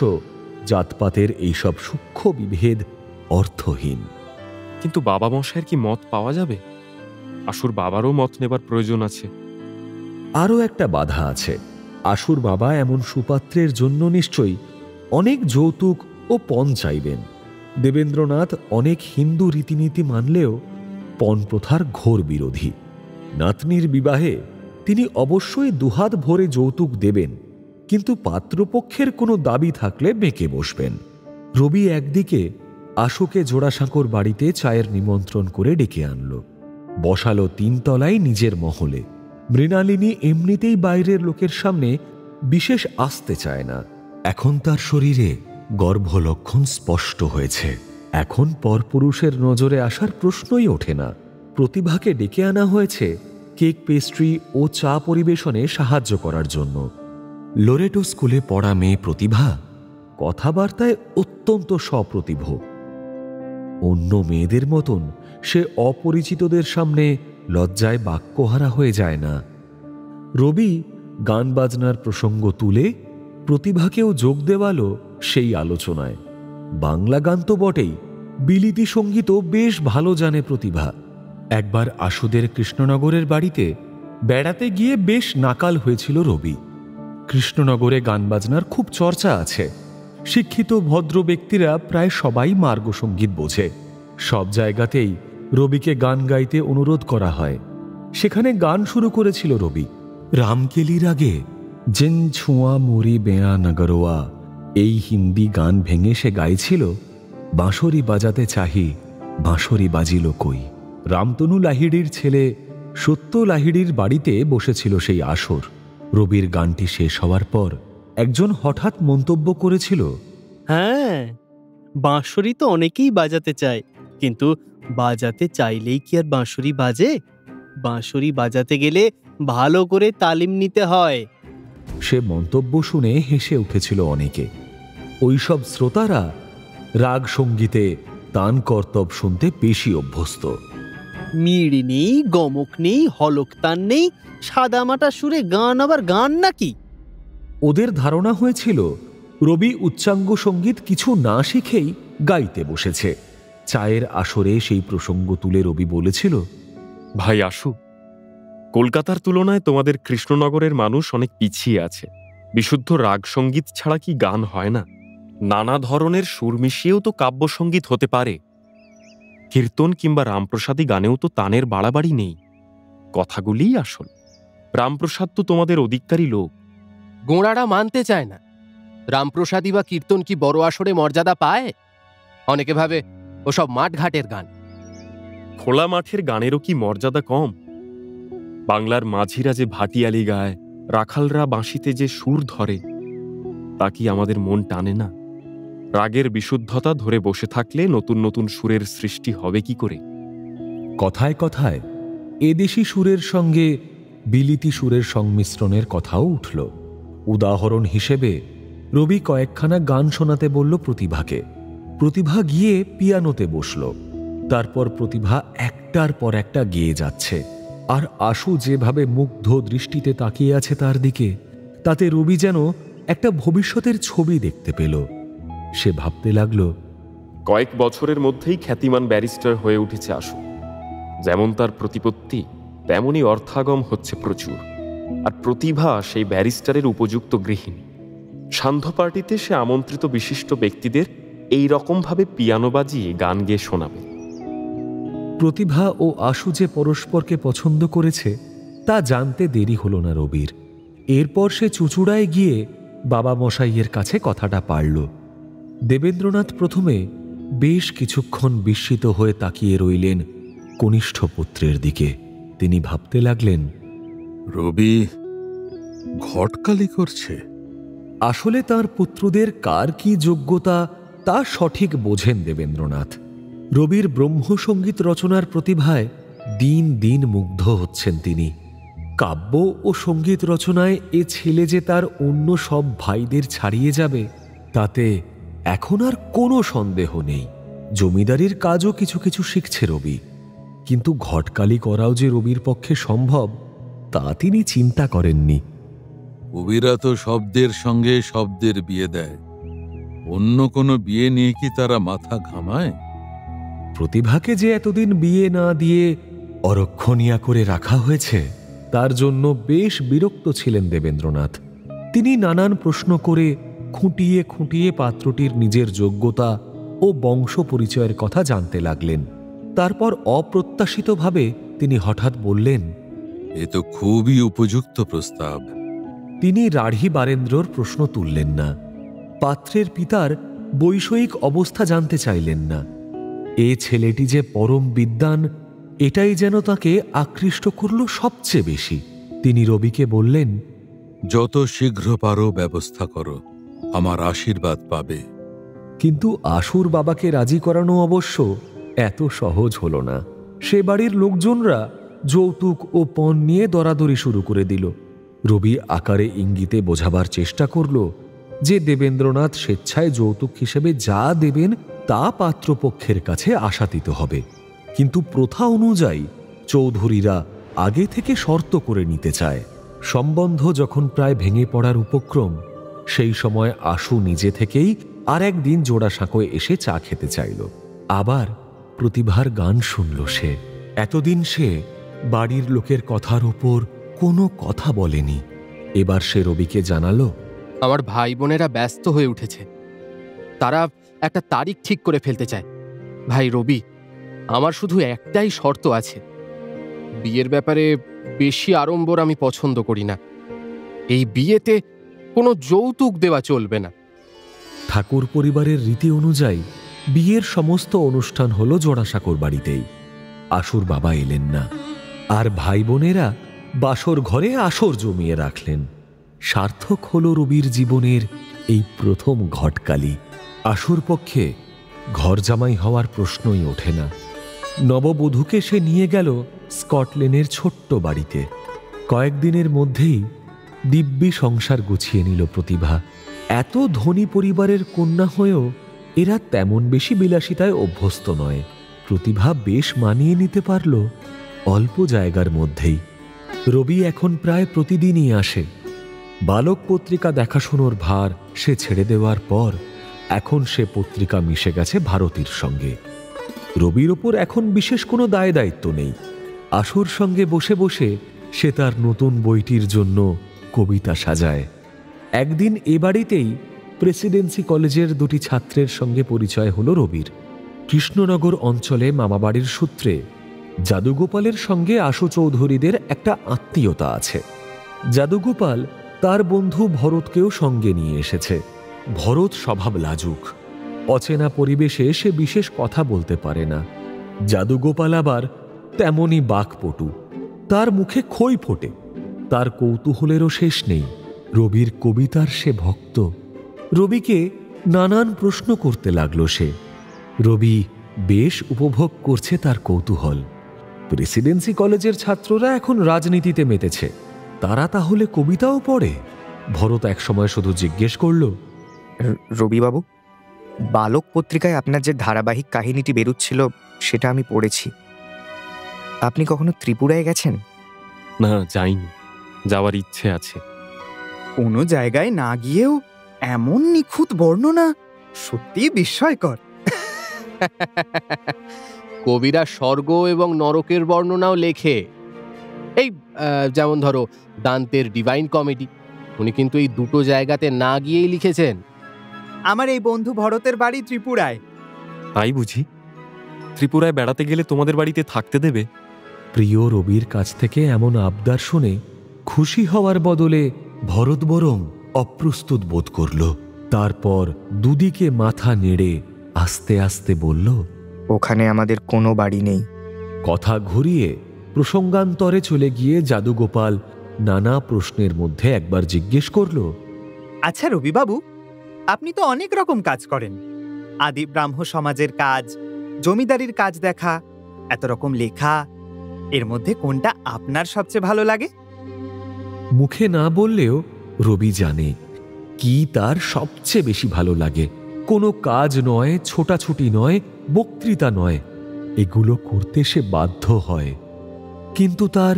Speaker 6: জাতপাতের এইসব সূক্ষ্ম বিভেদ অর্থহীন।
Speaker 8: কিন্তু বাবা মশাইয়ের কি মত পাওয়া যাবে? আশুর বাবারও মত নেবার প্রয়োজন আছে।
Speaker 6: আরও একটা বাধা আছে। আশুর বাবা এমন সুপাত্রের জন্য নিশ্চয়ই অনেক যৌতুক ও পণ চাইবেন। দেবেন্দ্রনাথ অনেক হিন্দু রীতিনীতি মানলেও পণ প্রথার ঘোর বিরোধী। নাতনির বিবাহে তিনি অবশ্যই দুহাত ভরে যৌতুক দেবেন, কিন্তু পাত্রপক্ষের কোনো দাবি থাকলে বেঁকে বসবেন। রবি একদিকে আশুকে জোড়াসাঁকোর বাড়িতে চায়ের নিমন্ত্রণ করে ডেকে আনল, বসালো 3 তলায় নিজের মহলে। মৃণালিনী এমনিতেই বাইরের লোকের সামনে বিশেষ আসতে চায় না। এখন তার শরীরে গর্ভলক্ষণ স্পষ্ট হয়েছে। এখন পরপুরুষের নজরে আসার প্রশ্নই ওঠে না। প্রতিভাকে ডেকে আনা হয়েছে কেক পেস্ট্রি ও চা পরিবেশনে সাহায্য করার জন্য। লোরেটো স্কুলে পড়া মেয়ে প্রতিভা কথাবার্তায় অত্যন্ত সপ্রতিভ। অন্য মেয়েদের মতন সে অপরিচিতদের সামনে লজ্জায় বাক্যহারা হয়ে যায় না। রবি গান বাজনার প্রসঙ্গ তুলে প্রতিভাকেও যোগ দেওয়ালো সেই আলোচনায়। বাংলা গান তো বটেই, বিলিতি সঙ্গীতও বেশ ভালো জানে প্রতিভা। একবার আশুদের কৃষ্ণনগরের বাড়িতে বেড়াতে গিয়ে বেশ নাকাল হয়েছিল রবি। কৃষ্ণনগরে গান বাজনার খুব চর্চা আছে। শিক্ষিত ভদ্র ব্যক্তিরা প্রায় সবাই মার্গসঙ্গীত বোঝে। সব জায়গাতেই রবিকে গান গাইতে অনুরোধ করা হয়। সেখানে গান শুরু করেছিল রবি। রামকেলির আগে জিন ছুঁয়া মুড়ি বেয়া নগরোয়া, এই হিন্দি গান ভেঙে সে গাইছিল বাঁশরি বাজাতে চাহি বাঁশরি বাজিল কই। রামতনু লাহিড়ির ছেলে সত্য লাহিড়ির বাড়িতে বসেছিল সেই আসর। রবির গানটি শেষ হওয়ার পর একজন হঠাৎ মন্তব্য করেছিল,
Speaker 13: হ্যাঁ, বাঁশরি তো অনেকেই বাজাতে চায়, কিন্তু বাজাতে চাইলেই কি আর বাঁশরি বাজে? বাঁশরি বাজাতে গেলে ভালো করে তালিম নিতে হয়।
Speaker 6: সে মন্তব্য শুনে হেসে উঠেছিল অনেকে। ওইসব শ্রোতারা রাগ সঙ্গীতে তান কর্তব শুনতে বেশি অভ্যস্ত।
Speaker 13: মিড় নেই, গমক নেই, হলক তান নেই, সাদামাটা সুরে গান আবার গান নাকি?
Speaker 6: ওদের ধারণা হয়েছিল রবি উচ্চাঙ্গ সঙ্গীত কিছু না শিখেই গাইতে বসেছে। চায়ের আসরে সেই প্রসঙ্গ তুলে রবি বলেছিল,
Speaker 8: ভাই আশু, কলকাতার তুলনায় তোমাদের কৃষ্ণনগরের মানুষ অনেক পিছিয়ে আছে। বিশুদ্ধ রাগ সঙ্গীত ছাড়া কি গান হয় না? নানা ধরনের সুর মিশিয়েও তো কাব্যসঙ্গীত হতে পারে। কীর্তন কিংবা রামপ্রসাদী গানেও তো তানের বাড়াবাড়ি নেই। কথাগুলিই আসল। রামপ্রসাদ তো তোমাদের অধিকারী লোক।
Speaker 4: গোঁড়ারা মানতে চায় না। রামপ্রসাদী বা কীর্তন কি বড় আসরে মর্যাদা পায়? অনেকে ভাবে ওসব মাঠঘাটের গান।
Speaker 8: খোলা মাঠের গানেরও কি মর্যাদা কম? বাংলার মাঝিরা যে ভাটিয়ালি গায়, রাখালরা বাঁশিতে যে সুর ধরে, তা কি আমাদের মন টানে না? রাগের বিশুদ্ধতা ধরে বসে থাকলে নতুন নতুন সুরের সৃষ্টি হবে কি করে?
Speaker 6: কথায় কথায় এদেশি সুরের সঙ্গে বিলিতি সুরের সংমিশ্রণের কথাও উঠল। উদাহরণ হিসেবে রবি কয়েকখানা গান শোনাতে বলল প্রতিভাকে। প্রতিভা গিয়ে পিয়ানোতে বসল। তারপর প্রতিভা একটার পর একটা গেয়ে যাচ্ছে, আর আশু যেভাবে মুগ্ধ দৃষ্টিতে তাকিয়ে আছে তার দিকে, তাতে রবি যেন একটা ভবিষ্যতের ছবি দেখতে পেল। সে ভাবতে লাগল,
Speaker 8: কয়েক বছরের মধ্যেই খ্যাতিমান ব্যারিস্টার হয়ে উঠেছে আশু। যেমন তার প্রতিপত্তি,
Speaker 14: তেমনি অর্থাগম হচ্ছে প্রচুর। আর প্রতিভা সেই ব্যারিস্টারের উপযুক্ত গৃহিণী। সান্ধ্য পার্টিতে সে আমন্ত্রিত বিশিষ্ট ব্যক্তিদের এই রকমভাবে পিয়ানো বাজিয়ে গান গেয়ে শোনাবে।
Speaker 6: প্রতিভা ও আশু যে পরস্পরকে পছন্দ করেছে তা জানতে দেরি হল না রবির। এরপর সে চুঁচুড়ায় গিয়ে বাবা মশাইয়ের কাছে কথাটা পারল। দেবেন্দ্রনাথ প্রথমে বেশ কিছুক্ষণ বিস্মিত হয়ে তাকিয়ে রইলেন কনিষ্ঠ পুত্রের দিকে। তিনি ভাবতে লাগলেন,
Speaker 15: রবি ঘটকালি করছে।
Speaker 6: আসলে তার পুত্রদের কার কি যোগ্যতা তা সঠিক বোঝেন দেবেন্দ্রনাথ। রবির ব্রহ্মসঙ্গীত রচনার প্রতিভায় দিন দিন মুগ্ধ হচ্ছেন তিনি। কাব্য ও সঙ্গীত রচনায় এ ছেলে যে তার অন্য সব ভাইদের ছাড়িয়ে যাবে তাতে এখন আর কোনো সন্দেহ নেই। জমিদারির কাজও কিছু কিছু শিখছে রবি, কিন্তু ঘটকালি করাও যে রবির পক্ষে সম্ভব তা তিনি চিন্তা করেননি।
Speaker 15: কবিরা তো শব্দের সঙ্গে শব্দের বিয়ে দেয়, অন্য কোনো বিয়ে নিয়ে কি তারা মাথা ঘামায়?
Speaker 6: প্রতিভাকে যে এতদিন বিয়ে না দিয়ে অরক্ষণীয়া করে রাখা হয়েছে তার জন্য বেশ বিরক্ত ছিলেন দেবেন্দ্রনাথ। তিনি নানান প্রশ্ন করে খুঁটিয়ে খুঁটিয়ে পাত্রটির নিজের যোগ্যতা ও বংশ পরিচয়ের কথা জানতে লাগলেন। তারপর অপ্রত্যাশিতভাবে তিনি হঠাৎ বললেন,
Speaker 15: এ তো খুবই উপযুক্ত প্রস্তাব।
Speaker 6: তিনি রাঢ়ী বারেন্দ্রর প্রশ্ন তুললেন না, পাত্রের পিতার বৈষয়িক অবস্থা জানতে চাইলেন না। এ ছেলেটি যে পরম বিদ্বান এটাই যেন তাকে আকৃষ্ট করল সবচেয়ে বেশি। তিনি রবিকে বললেন,
Speaker 15: যত শীঘ্র পারো ব্যবস্থা করো, আমার আশীর্বাদ পাবে।
Speaker 6: কিন্তু আশুর বাবাকে রাজি করানো অবশ্য এত সহজ হল না। সে বাড়ির লোকজনরা যৌতুক ও পণ নিয়ে দরাদরি শুরু করে দিল। রবি আকারে ইঙ্গিতে বোঝাবার চেষ্টা করল যে দেবেন্দ্রনাথ স্বেচ্ছায় যৌতুক হিসেবে যা দেবেন তা পাত্রপক্ষের কাছে আশাতীত হবে, কিন্তু প্রথা অনুযায়ী চৌধুরীরা আগে থেকে শর্ত করে নিতে চায়। সম্বন্ধ যখন প্রায় ভেঙে পড়ার উপক্রম, সেই সময় আশু নিজে থেকেই আর একদিন জোড়াসাঁকোয় এসে চা খেতে চাইল। আবার প্রতিভার গান শুনল সে। এতদিন সে বাড়ির লোকের কথার ওপর কোনো কথা বলেনি। এবার সে রবিকে জানালো,
Speaker 4: আমার ভাই বোনেরা ব্যস্ত হয়ে উঠেছে, তারা একটা তারিখ ঠিক করে ফেলতে চায়। ভাই রবি, আমার শুধু একটাই শর্ত আছে, বিয়ের ব্যাপারে বেশি আড়ম্বর আমি পছন্দ করি না। এই বিয়েতে কোনো যৌতুক দেওয়া চলবে না।
Speaker 6: ঠাকুর পরিবারের রীতি অনুযায়ী বিয়ের সমস্ত অনুষ্ঠান হলো জোড়াসাঁকোর বাড়িতেই। আশুর বাবা এলেন না, আর ভাই বোনেরা বাসর ঘরে আসর জমিয়ে রাখলেন। সার্থক হল রবির জীবনের এই প্রথম ঘটকালি। আশুর পক্ষে ঘর জামাই হওয়ার প্রশ্নই ওঠে না। নববধূকে সে নিয়ে গেল স্কটল্যান্ডের ছোট্ট বাড়িতে। কয়েকদিনের মধ্যেই দিব্যি সংসার গুছিয়ে নিল প্রতিভা। এত ধনী পরিবারের কন্যা হয়েও এরা তেমন বেশি বিলাসিতায় অভ্যস্ত নয়। প্রতিভা বেশ মানিয়ে নিতে পারল অল্প জায়গার মধ্যেই। রবি এখন প্রায় প্রতিদিনই আসে। বালক পত্রিকা দেখাশোনার ভার সে ছেড়ে দেওয়ার পর এখন সে পত্রিকা মিশে গেছে ভারতীর সঙ্গে। রবির ওপর এখন বিশেষ কোনো দায় দায়িত্ব নেই। আশুর সঙ্গে বসে বসে সে তার নতুন বইটির জন্য কবিতা সাজায়। একদিন এ বাড়িতেই প্রেসিডেন্সি কলেজের দুটি ছাত্রের সঙ্গে পরিচয় হল রবির। কৃষ্ণনগর অঞ্চলে মামাবাড়ির সূত্রে যাদুগোপালের সঙ্গে আশু চৌধুরীদের একটা আত্মীয়তা আছে। যাদুগোপাল তার বন্ধু ভরতকেও সঙ্গে নিয়ে এসেছে। ভরত স্বভাব লাজুক, অচেনা পরিবেশে সে বিশেষ কথা বলতে পারে না। যাদুগোপাল আবার তেমনই বাকপটু, তার মুখে খই ফোটে। তার কৌতূহলেরও শেষ নেই। রবির কবিতার সে ভক্ত। রবিকে নানান প্রশ্ন করতে লাগলো সে। রবি বেশ উপভোগ করছে তার কৌতূহল। প্রেসিডেন্সি কলেজের ছাত্ররা এখন রাজনীতিতে মেতেছে, তারা তাহলে কবিতাও পড়ে? ভরত একসময় শুধু জিজ্ঞেস করল,
Speaker 16: রবিবাবু, বালক পত্রিকায় আপনার যে ধারাবাহিক কাহিনীটি বেরুচ্ছিল সেটা আমি পড়েছি। আপনি কখনো ত্রিপুরায় গেছেন?
Speaker 14: না, যাইনি, যাওয়ার ইচ্ছে আছে।
Speaker 16: কোনো জায়গায় না গিয়েও এমন নিখুঁত বর্ণনা, সত্যি বিস্ময়কর।
Speaker 4: কবিরা স্বর্গ এবং নরকের বর্ণনাও লেখে। এই যেমন ধরো দান্তের ডিভাইন কমেডি, উনি কিন্তু এই দুটো জায়গাতে না গিয়েই লিখেছেন।
Speaker 17: আমার এই বন্ধু ভরতের বাড়ি ত্রিপুরায়।
Speaker 14: তাই বুঝি? ত্রিপুরায় বেড়াতে গেলে তোমাদের বাড়িতে থাকতে দেবে?
Speaker 6: প্রিয় রবির কাছ থেকে এমন আবদার শুনে খুশি হওয়ার বদলে ভরত বরং অপ্রস্তুত বোধ করল। তারপর দুদিকে মাথা নেড়ে আস্তে আস্তে বলল,
Speaker 16: ওখানে আমাদের কোনো বাড়ি নেই।
Speaker 6: কথা ঘুরিয়ে প্রসঙ্গান্তরে চলে গিয়ে জাদুগোপাল নানা প্রশ্নের মধ্যে একবার জিজ্ঞেস করল,
Speaker 17: আচ্ছা রবিবাবু, আপনি তো অনেক রকম কাজ করেন, আদি ব্রাহ্ম সমাজের কাজ, জমিদারির কাজ দেখা, এত রকম লেখা, এর মধ্যে কোনটা আপনার সবচেয়ে ভালো লাগে?
Speaker 6: মুখে না বললেও রবি জানে কি তার সবচেয়ে বেশি ভালো লাগে। কোনো কাজ নয়, ছোটাছুটি নয়, বক্তৃতা নয়, এগুলো করতে সে বাধ্য হয়। কিন্তু তার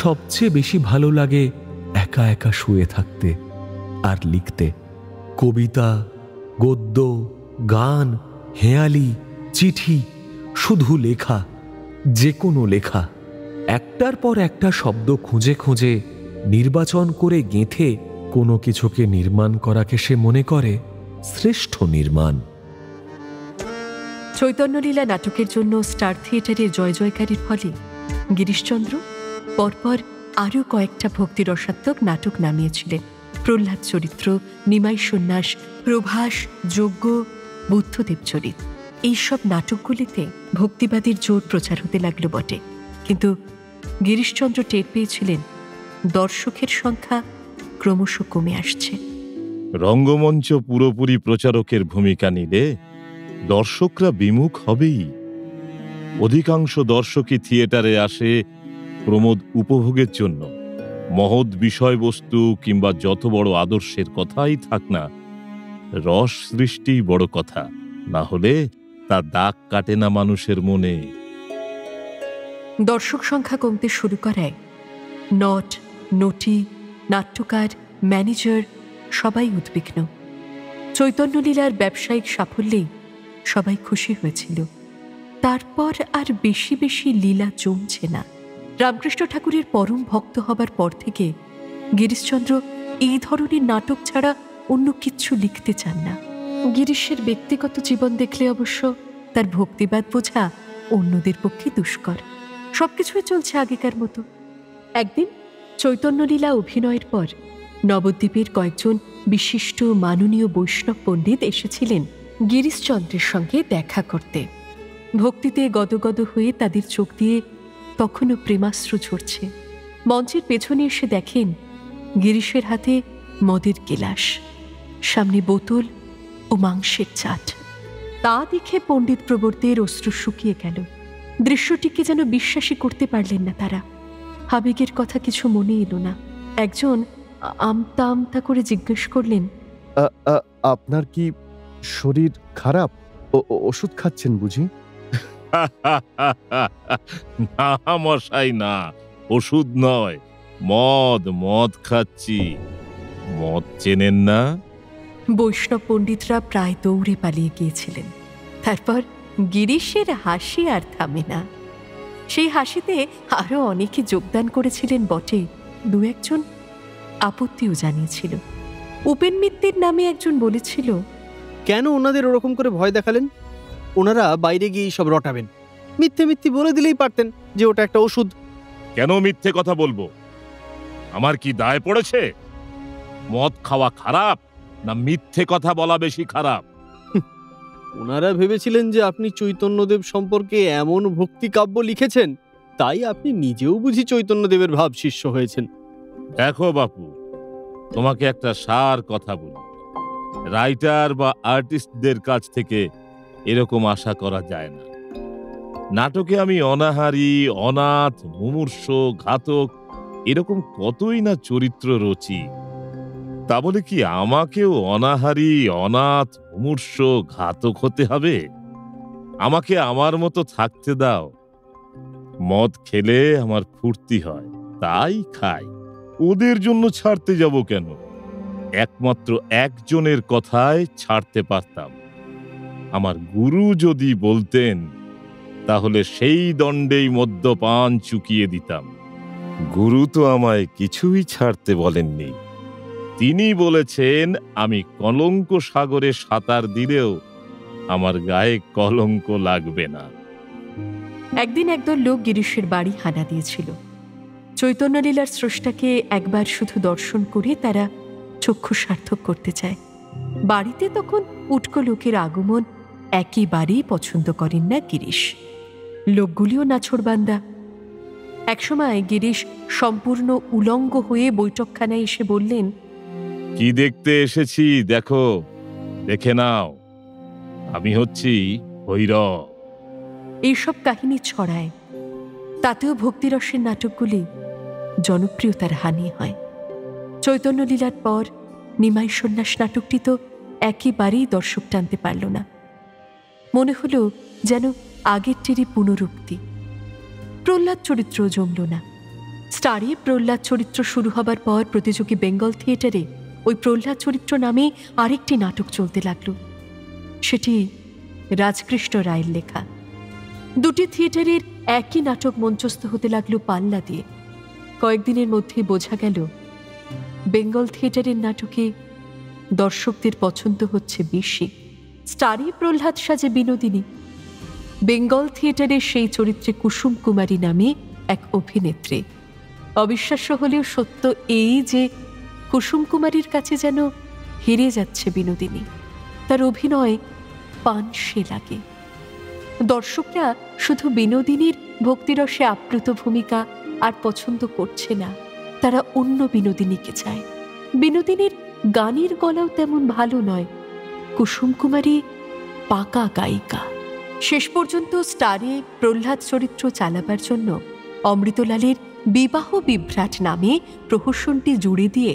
Speaker 6: সবচেয়ে বেশি ভালো লাগে একা একা শুয়ে থাকতে আর লিখতে। কবিতা, গদ্য, গান, হেঁয়ালি, চিঠি, শুধু লেখা, যে কোনো লেখা। একটার পর একটা শব্দ খুঁজে খুঁজে নির্বাচন করে গেঁথে কোনো কিছুকে নির্মাণ করাকে সে মনে করে শ্রেষ্ঠ নির্মাণ।
Speaker 7: চৈতন্যলীলা নাটকের জন্য স্টার থিয়েটারের জয় জয়কারের ফলে গিরিশচন্দ্র পরপর আরও কয়েকটা ভক্তিরসাত্মক নাটক নামিয়েছিলেন। প্রহ্লাদ চরিত্র, নিমাই সন্ন্যাস, প্রভাস, যজ্ঞ, বুদ্ধদেব চরিত, এইসব নাটকগুলিতে ভক্তিবাদীর জোর প্রচার হতে লাগলো বটে। কিন্তু গিরিশচন্দ্র টের পেয়েছিলেন দর্শকের সংখ্যা ক্রমশ কমে আসছে।
Speaker 5: রঙ্গমঞ্চ পুরোপুরি প্রচারকের ভূমিকা নিলে দর্শকরা বিমুখ হবেই। অধিকাংশ দর্শকই থিয়েটারে আসে প্রমোদ উপভোগের জন্য। মহৎ বিষয়বস্তু কিংবা যত বড় আদর্শের কথাই থাক না, রস সৃষ্টি বড় কথা, না হলে তা দাগ কাটে না মানুষের মনে।
Speaker 7: দর্শক সংখ্যা কমতে শুরু করায় নট, নটি, নাট্যকার, ম্যানেজার সবাই উদ্বিগ্ন। চৈতন্যলীলার ব্যবসায়িক সাফল্যেই সবাই খুশি হয়েছিল। তারপর আর বেশি বেশি লীলা জমছে না। রামকৃষ্ণ ঠাকুরের পরম ভক্ত হবার পর থেকে গিরিশচন্দ্র এই ধরনের নাটক ছাড়া অন্য কিচ্ছু লিখতে চান না। গিরিশের ব্যক্তিগত জীবন দেখলে অবশ্য তার ভক্তিবাদ বোঝা অন্যদের পক্ষে দুষ্কর। সবকিছুই চলছে আগেকার মতো। একদিন চৈতন্যলীলা অভিনয়ের পর নবদ্বীপের কয়েকজন বিশিষ্ট মাননীয় বৈষ্ণব পণ্ডিত এসেছিলেন গিরিশচন্দ্রের সঙ্গে দেখা করতে। ভক্তিতে গদগদ হয়ে তাদের চোখ দিয়ে তখনও প্রেমাশ্রু ঝরছে। মঞ্চের পেছনে এসে দেখেন গিরিশের হাতে মদের গেলাস, সামনে বোতল ও মাংসের চাট। তা দেখে পণ্ডিত প্রবর্তের অশ্রু শুকিয়ে গেল। দৃশ্যটিকে যেন বিশ্বাসই করতে পারলেন না তারা। আবেগের কথা কিছু মনে এলো না। একজন আমতা আমতা করে জিজ্ঞেস করলেন,
Speaker 8: আপনার কি শরীর খারাপ? ওষুধ খাচ্ছেন বুঝি?
Speaker 5: না মশাই, না, ওষুধ নয়, মদ খাচ্ছি। মদ চেনেন না?
Speaker 7: বৈষ্ণব পণ্ডিতরা প্রায় দৌড়ে পালিয়ে গিয়েছিলেন। তারপর গিরিশের হাসি আর থামে না। সেই হাসিতে আরো অনেকে যোগদান করেছিলেন বটে। দু একজন আপত্তিও জানিয়েছিল। উপেন মিত্তির নামে একজন বলেছিল,
Speaker 13: কেন ওনাদের ওরকম করে ভয় দেখালেন? ওনারা বাইরে গিয়ে সব রটাবেন। মিথ্যে মিথ্যে বলে দিলেই পারতেন যে ওটা একটা ওষুধ।
Speaker 5: কেন মিথ্যে কথা বলবো? আমার কি দায় পড়েছে? মদ খাওয়া খারাপ না মিথ্যে কথা বলা বেশি খারাপ?
Speaker 13: ওনারা ভেবেছিলেন যে আপনি চৈতন্যদেব সম্পর্কে এমন ভক্তি কাব্য লিখেছেন, তাই আপনি নিজেও বুঝি চৈতন্যদেবের ভাব শিষ্য হয়েছেন।
Speaker 5: দেখো বাপু, তোমাকে একটা সার কথা বলি, রাইটার বা আর্টিস্টদের কাছ থেকে এরকম আশা করা যায় না। নাটকে আমি অনাহারী, অনাথ, মুমূর্ষ, ঘাতক এরকম কতই না চরিত্র রচি। তা বলে কি আমাকেও অনাহারী, অনাথ, মুমূর্ষ, ঘাতক হতে হবে? আমাকে আমার মতো থাকতে দাও। মদ খেলে আমার ফুর্তি হয়, তাই খাই। ওদের জন্য ছাড়তে যাব কেন? একমাত্র একজনের কথায় ছাড়তে পারতাম। আমার গুরু যদি বলতেন, তাহলে সেই দণ্ডেই মদ্যপান চুকিয়ে দিতাম। গুরু তো আমায় কিছুই ছাড়তে বলেননি। তিনি বলেছেন আমি কলঙ্ক সাগরে সাঁতার দিলেও আমার গায়ে কলঙ্ক লাগবে না।
Speaker 7: একদিন একদল লোক গিরিশের বাড়ি হানা দিয়েছিল। চৈতন্যলীলার স্রষ্টাকে একবার শুধু দর্শন করে তারা চক্ষু সার্থক করতে চায়। বাড়িতে তখন উটকো লোকের আগমন একেবারেই পছন্দ করেন না গিরিশ। লোকগুলিও নাছোড়বান্দা। একসময় গিরিশ সম্পূর্ণ উলঙ্গ হয়ে বৈঠকখানায় এসে বললেন,
Speaker 5: কি দেখতে এসেছি দেখো, দেখে নাও, আমি হচ্ছি ভৈরব।
Speaker 7: এইসব কাহিনী ছড়ায়, তাতেও ভক্তিরসের নাটকগুলি জনপ্রিয়তার হানি হয়। চৈতন্যলীলার পর নিমাই সন্ন্যাস নাটকটি তো একেবারেই দর্শক টানতে পারল না। মনে হলো যেন আগেরটিরই পুনরুক্তি। প্রহ্লাদ চরিত্র জমল না। স্টারে প্রহ্লাদ চরিত্র শুরু হবার পর প্রতিযোগী বেঙ্গল থিয়েটারে ওই প্রহ্লাদ চরিত্র নামে আরেকটি নাটক চলতে লাগল। সেটি রাজকৃষ্ণ রায়ের লেখা। দুটি থিয়েটারের একই নাটক মঞ্চস্থ হতে লাগলো পাল্লা দিয়ে। কয়েকদিনের মধ্যে বোঝা গেল বেঙ্গল থিয়েটারের নাটকে দর্শকদের পছন্দ হচ্ছে বেশি। স্টারে প্রহ্লাদ সাজে বিনোদিনী, বেঙ্গল থিয়েটারের সেই চরিত্রে কুসুম কুমারী নামে এক অভিনেত্রী। অবিশ্বাস্য হলেও সত্য এই যে কুসুম কুমারীর কাছে যেন হেরে যাচ্ছে বিনোদিনী। তার অভিনয় পানসে লাগে। দর্শকরা শুধু বিনোদিনীর ভক্তিরসে আপ্লুত ভূমিকা আর পছন্দ করছে না, তারা অন্য বিনোদিনীকে চায়। বিনোদিনীর গানের গলাও তেমন ভালো নয়। কুসুম কুমারী পাকা গায়িকা। শেষ পর্যন্ত স্টারে প্রহ্লাদ চরিত্র চালাবার জন্য অমৃতলালের বিবাহ বিভ্রাট নামে প্রহসনটি জুড়ে দিয়ে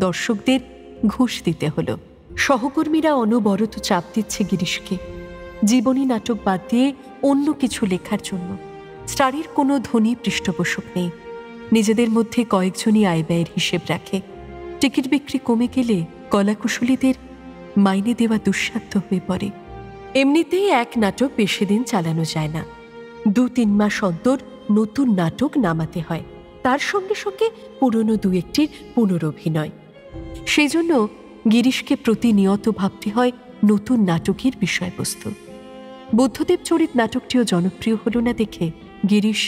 Speaker 7: দর্শকদের ঘুষ দিতে হলো। সহকর্মীরা অনবরত চাপ দিচ্ছে গিরিশকে জীবনী নাটক বাদ দিয়ে অন্য কিছু লেখার জন্য। স্টারের কোনো ধনী পৃষ্ঠপোষক নেই। নিজেদের মধ্যে কয়েকজনই আয় ব্যয়ের হিসেব রাখে। টিকিট বিক্রি কমে গেলে কলাকুশলীদের মাইনে দেওয়া দুঃসাধ্য হয়ে পড়ে। এমনিতেই এক নাটক বেশি দিন চালানো যায় না। 2-3 মাস অন্তর নতুন নাটক নামাতে হয়, তার সঙ্গে সঙ্গে পুরনো 2-1টির পুনরভিনয়। সেই জন্য গিরিশকে প্রতিনিয়ত ভাবতে হয় নতুন নাটকের বিষয়বস্তু। বুদ্ধদেব চরিত নাটকটিও জনপ্রিয় হল না দেখে গিরিশ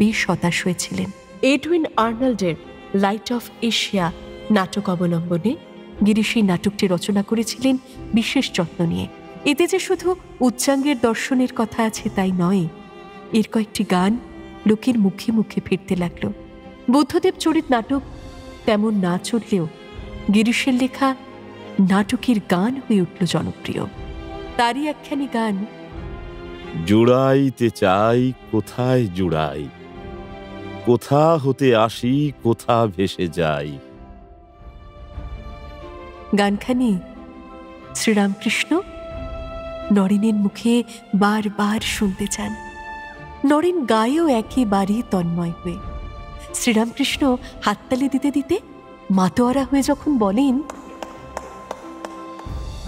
Speaker 7: বেশ হতাশ হয়েছিলেন। এডউইন আর্নল্ডের লাইট অফ এশিয়া নাটক অবলম্বনে গিরিশ এই নাটকটি রচনা করেছিলেন বিশেষ যত্ন নিয়ে। এতে যে শুধু উচ্চাঙ্গের দর্শনের কথা আছে তাই নয়, এর কয়েকটি গান লোকের মুখে মুখে ফিরতে লাগল। বুদ্ধদেব চরিত নাটক তেমন না চললেও গিরিশের লেখা নাটকের গান হয়ে উঠল জনপ্রিয়। তারই একখানি গান,
Speaker 5: জুড়াইতে চাই কোথায় জুড়াই, কোথা হতে আসি কোথা ভেসে যাই।
Speaker 7: গানখানি শ্রীরামকৃষ্ণ নরেনের মুখে বারবার শুনতে চান। নরেন গায়েও একেবারেই তন্ময় হয়ে। শ্রীরামকৃষ্ণ হাততালি দিতে দিতে মাতোয়ারা হয়ে যখন বলেন,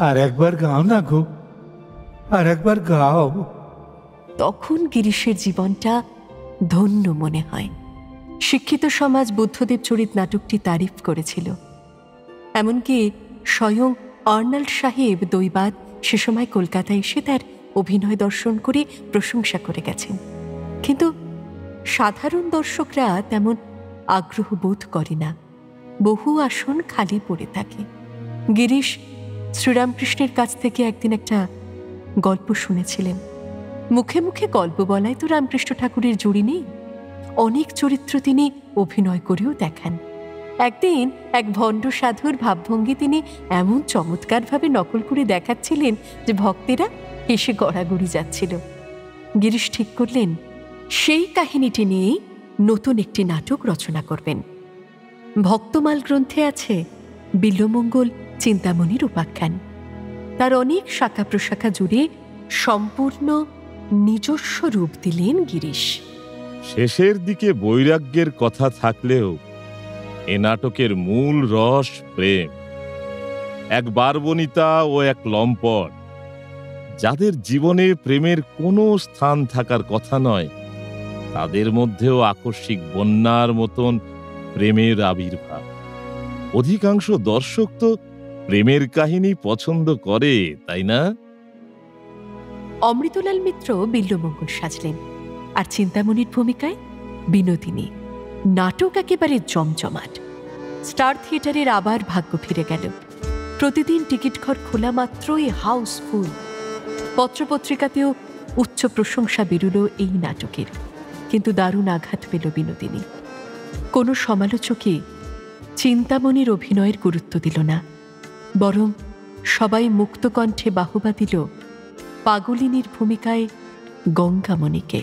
Speaker 18: আর একবার গাও না গো, আর একবার গাও,
Speaker 7: তখন গিরিশের জীবনটা ধন্য মনে হয়। শিক্ষিত সমাজ বুদ্ধদেব চরিত নাটকটি তারিফ করেছিল। এমনকি স্বয়ং আর্নল্ড সাহেব দৈবাত সে সময় কলকাতায় এসে তার অভিনয় দর্শন করে প্রশংসা করে গেছেন। কিন্তু সাধারণ দর্শকরা তেমন আগ্রহ বোধ করে না। বহু আসন খালি পড়ে থাকে। গিরিশ শ্রীরামকৃষ্ণের কাছ থেকে একদিন একটা গল্প শুনেছিলেন। মুখে মুখে গল্প বলায় তো রামকৃষ্ণ ঠাকুরের জুড়ি নেই। অনেক চরিত্র তিনি অভিনয় করেও দেখান। একদিন এক ভণ্ড সাধুর ভাবভঙ্গি তিনি এমন চমৎকারভাবে নকল করে দেখাচ্ছিলেন যে ভক্তেরা হেসে গড়াগড়ি যাচ্ছিল। গিরিশ ঠিক করলেন সেই কাহিনীটি নিয়েই নতুন একটি নাটক রচনা করবেন। ভক্তমাল গ্রন্থে আছে বিল্বমঙ্গল চিন্তামণির উপাখ্যান। তার অনেক শাখা প্রশাখা জুড়ে সম্পূর্ণ নিজস্ব রূপ দিলেন গিরিশ।
Speaker 5: শেষের দিকে বৈরাগ্যের কথা থাকলেও এ নাটকের মূল রস প্রেম। এক বারবনিতা ও এক লম্পট, যাদের জীবনে প্রেমের কোনো স্থান থাকার কথা নয়,
Speaker 19: তাদের মধ্যেও আকস্মিক বন্যার মতন প্রেমের আবির্ভাব। অধিকাংশ দর্শক তো প্রেমের কাহিনী পছন্দ করে, তাই না?
Speaker 7: অমৃতলাল মিত্র বিল্বমঙ্গল সাজলেন, আর চিন্তামণির ভূমিকায় বিনোদিনী। নাটক একেবারে জমজমাট। স্টার থিয়েটারের আবার ভাগ্য ফিরে গেল। প্রতিদিন টিকিট ঘর খোলা মাত্রই হাউসফুল। পত্রপত্রিকাতেও উচ্চ প্রশংসা বেরুল এই নাটকের। কিন্তু দারুণ আঘাত পেল বিনোদিনী। কোনো সমালোচকই চিন্তামণির অভিনয়ের গুরুত্ব দিল না, বরং সবাই মুক্তকণ্ঠে বাহবা দিল পাগলিনীর ভূমিকায় গঙ্গামণিকে।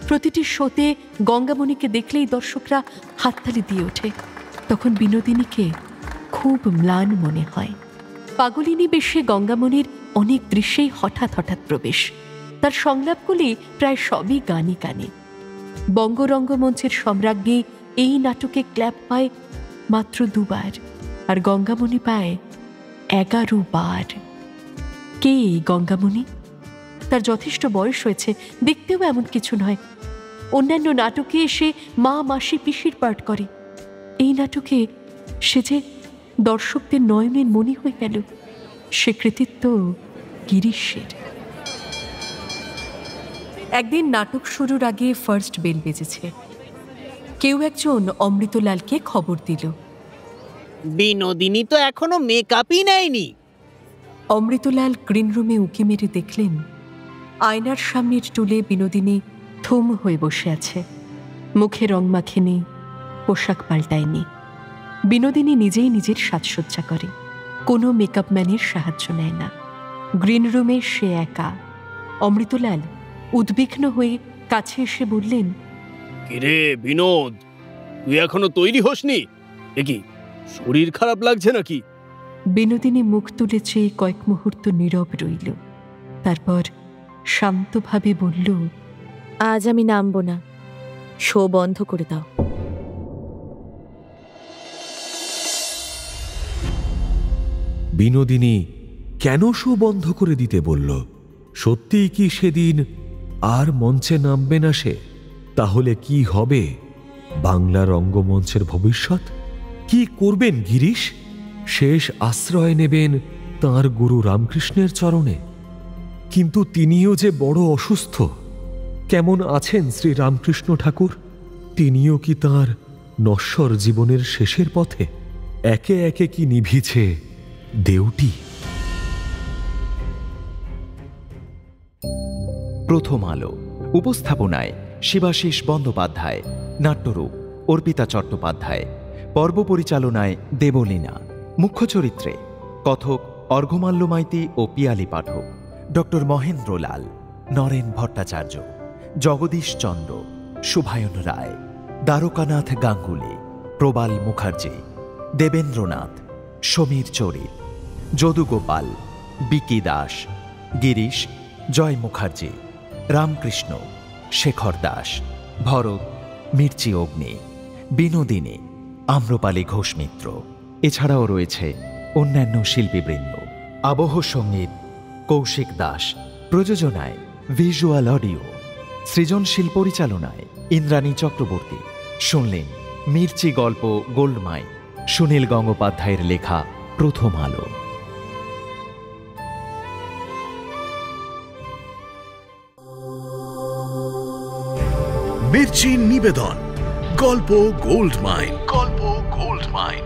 Speaker 7: প্রতিটি শোতে গঙ্গামণিকে দেখলেই দর্শকরা হাততালি দিয়ে ওঠে। তখন বিনোদিনীকে খুব ম্লান মনে হয়। পাগলিনী বেশে গঙ্গামণির অনেক দৃশ্যেই হঠাৎ হঠাৎ প্রবেশ। তার সংলাপগুলি প্রায় সবই গানে গানে। বঙ্গরঙ্গমঞ্চের সম্রাজ্ঞী এই নাটকে ক্ল্যাপ পায় মাত্র 2 বার, আর গঙ্গামণি পায় 11 বার। কে এই গঙ্গামণি? তার যথেষ্ট বয়স হয়েছে, দেখতেও এমন কিছু নয়। অন্যান্য নাটকে এসে মা, মাসি, পিসির পার্ট করে। এই নাটকে সে যে দর্শকদের নয়নের মণি হয়ে গেল। সে কৃতিত্ব গিরিশের। একদিন নাটক শুরুর আগে ফার্স্ট বেল বেজেছে। কেউ একজন অমৃতলালকে খবর দিল,
Speaker 20: বিনোদিনী তো এখনো মেকআপই নেয়নি।
Speaker 7: অমৃতলাল গ্রিন রুমে উঁকি মেরে দেখলেন আয়নার সামনের টুলে বিনোদিনী থুম হয়ে বসে আছে। মুখে রং মাখেনি, পোশাক পাল্টায়নি। বিনোদিনী নিজেই নিজের সাজসজ্জা করে, কোনো মেকআপ ম্যানের সাহায্য নেয় না। গ্রিন রুমে সে একা। অমৃতলাল উদ্বিগ্ন হয়ে কাছে এসে বললেন,
Speaker 13: কিরে বিনোদ, তুই এখনো তৈরি হসনি? দেখি শরীর খারাপ লাগছে নাকি?
Speaker 7: বিনোদিনী মুখ তুলে চেয়ে কয়েক মুহূর্ত নীরব রইল। তারপর শান্তভাবে বলল,
Speaker 21: আজ আমি নামব না, শো বন্ধ করে দাও।
Speaker 6: বিনোদিনী কেন শো বন্ধ করে দিতে বলল? সত্যিই কি সেদিন আর মঞ্চে নামবে না সে? তাহলে কি হবে বাংলা রঙ্গমঞ্চের ভবিষ্যৎ? কি করবেন গিরিশ? শেষ আশ্রয় নেবেন তাঁর গুরু রামকৃষ্ণের চরণে। কিন্তু তিনিও যে বড় অসুস্থ। কেমন আছেন শ্রী রামকৃষ্ণ ঠাকুর? তিনিও কি তাঁর নশ্বর জীবনের শেষের পথে? একে একে কি নিভিছে দেউটি?
Speaker 22: প্রথম আলো উপস্থাপনায় শিবাশিস বন্দ্যোপাধ্যায়, নাট্যরূপ অর্পিতা চট্টোপাধ্যায়, পর্ব পরিচালনায় দেবলীনা, মুখ্য চরিত্রে কথক অর্ঘ্যমাল্য মাইতি ও পিয়ালি পাঠক, ডক্টর মহেন্দ্রলাল, নরেন ভট্টাচার্য, জগদীশ চন্দ্র, শুভায়ন রায়, দ্বারকানাথ গাঙ্গুলি, প্রবাল মুখার্জি, দেবেন্দ্রনাথ, সমীর চরিত, যদুগোপাল, বিকি দাস, গিরিশ, জয় মুখার্জি, রামকৃষ্ণ, শেখর দাস, ভরত, মির্চি অগ্নি, বিনোদিনী, আম্রপালি ঘোষ মিত্র। এছাড়াও রয়েছে অন্যান্য শিল্পীবৃন্দ। আবহ সঙ্গীত কৌশিক দাস, প্রযোজনায় ভিজুয়াল অডিও, সৃজনশীল পরিচালনায় ইন্দ্রাণী চক্রবর্তী। শুনলেন মির্চি গল্প গোল্ডমাইন, সুনীল গঙ্গোপাধ্যায়ের লেখা প্রথম আলো।
Speaker 1: মির্চি নিবেদন গল্প গোল্ড মাইন। গল্প গোল্ড মাইন।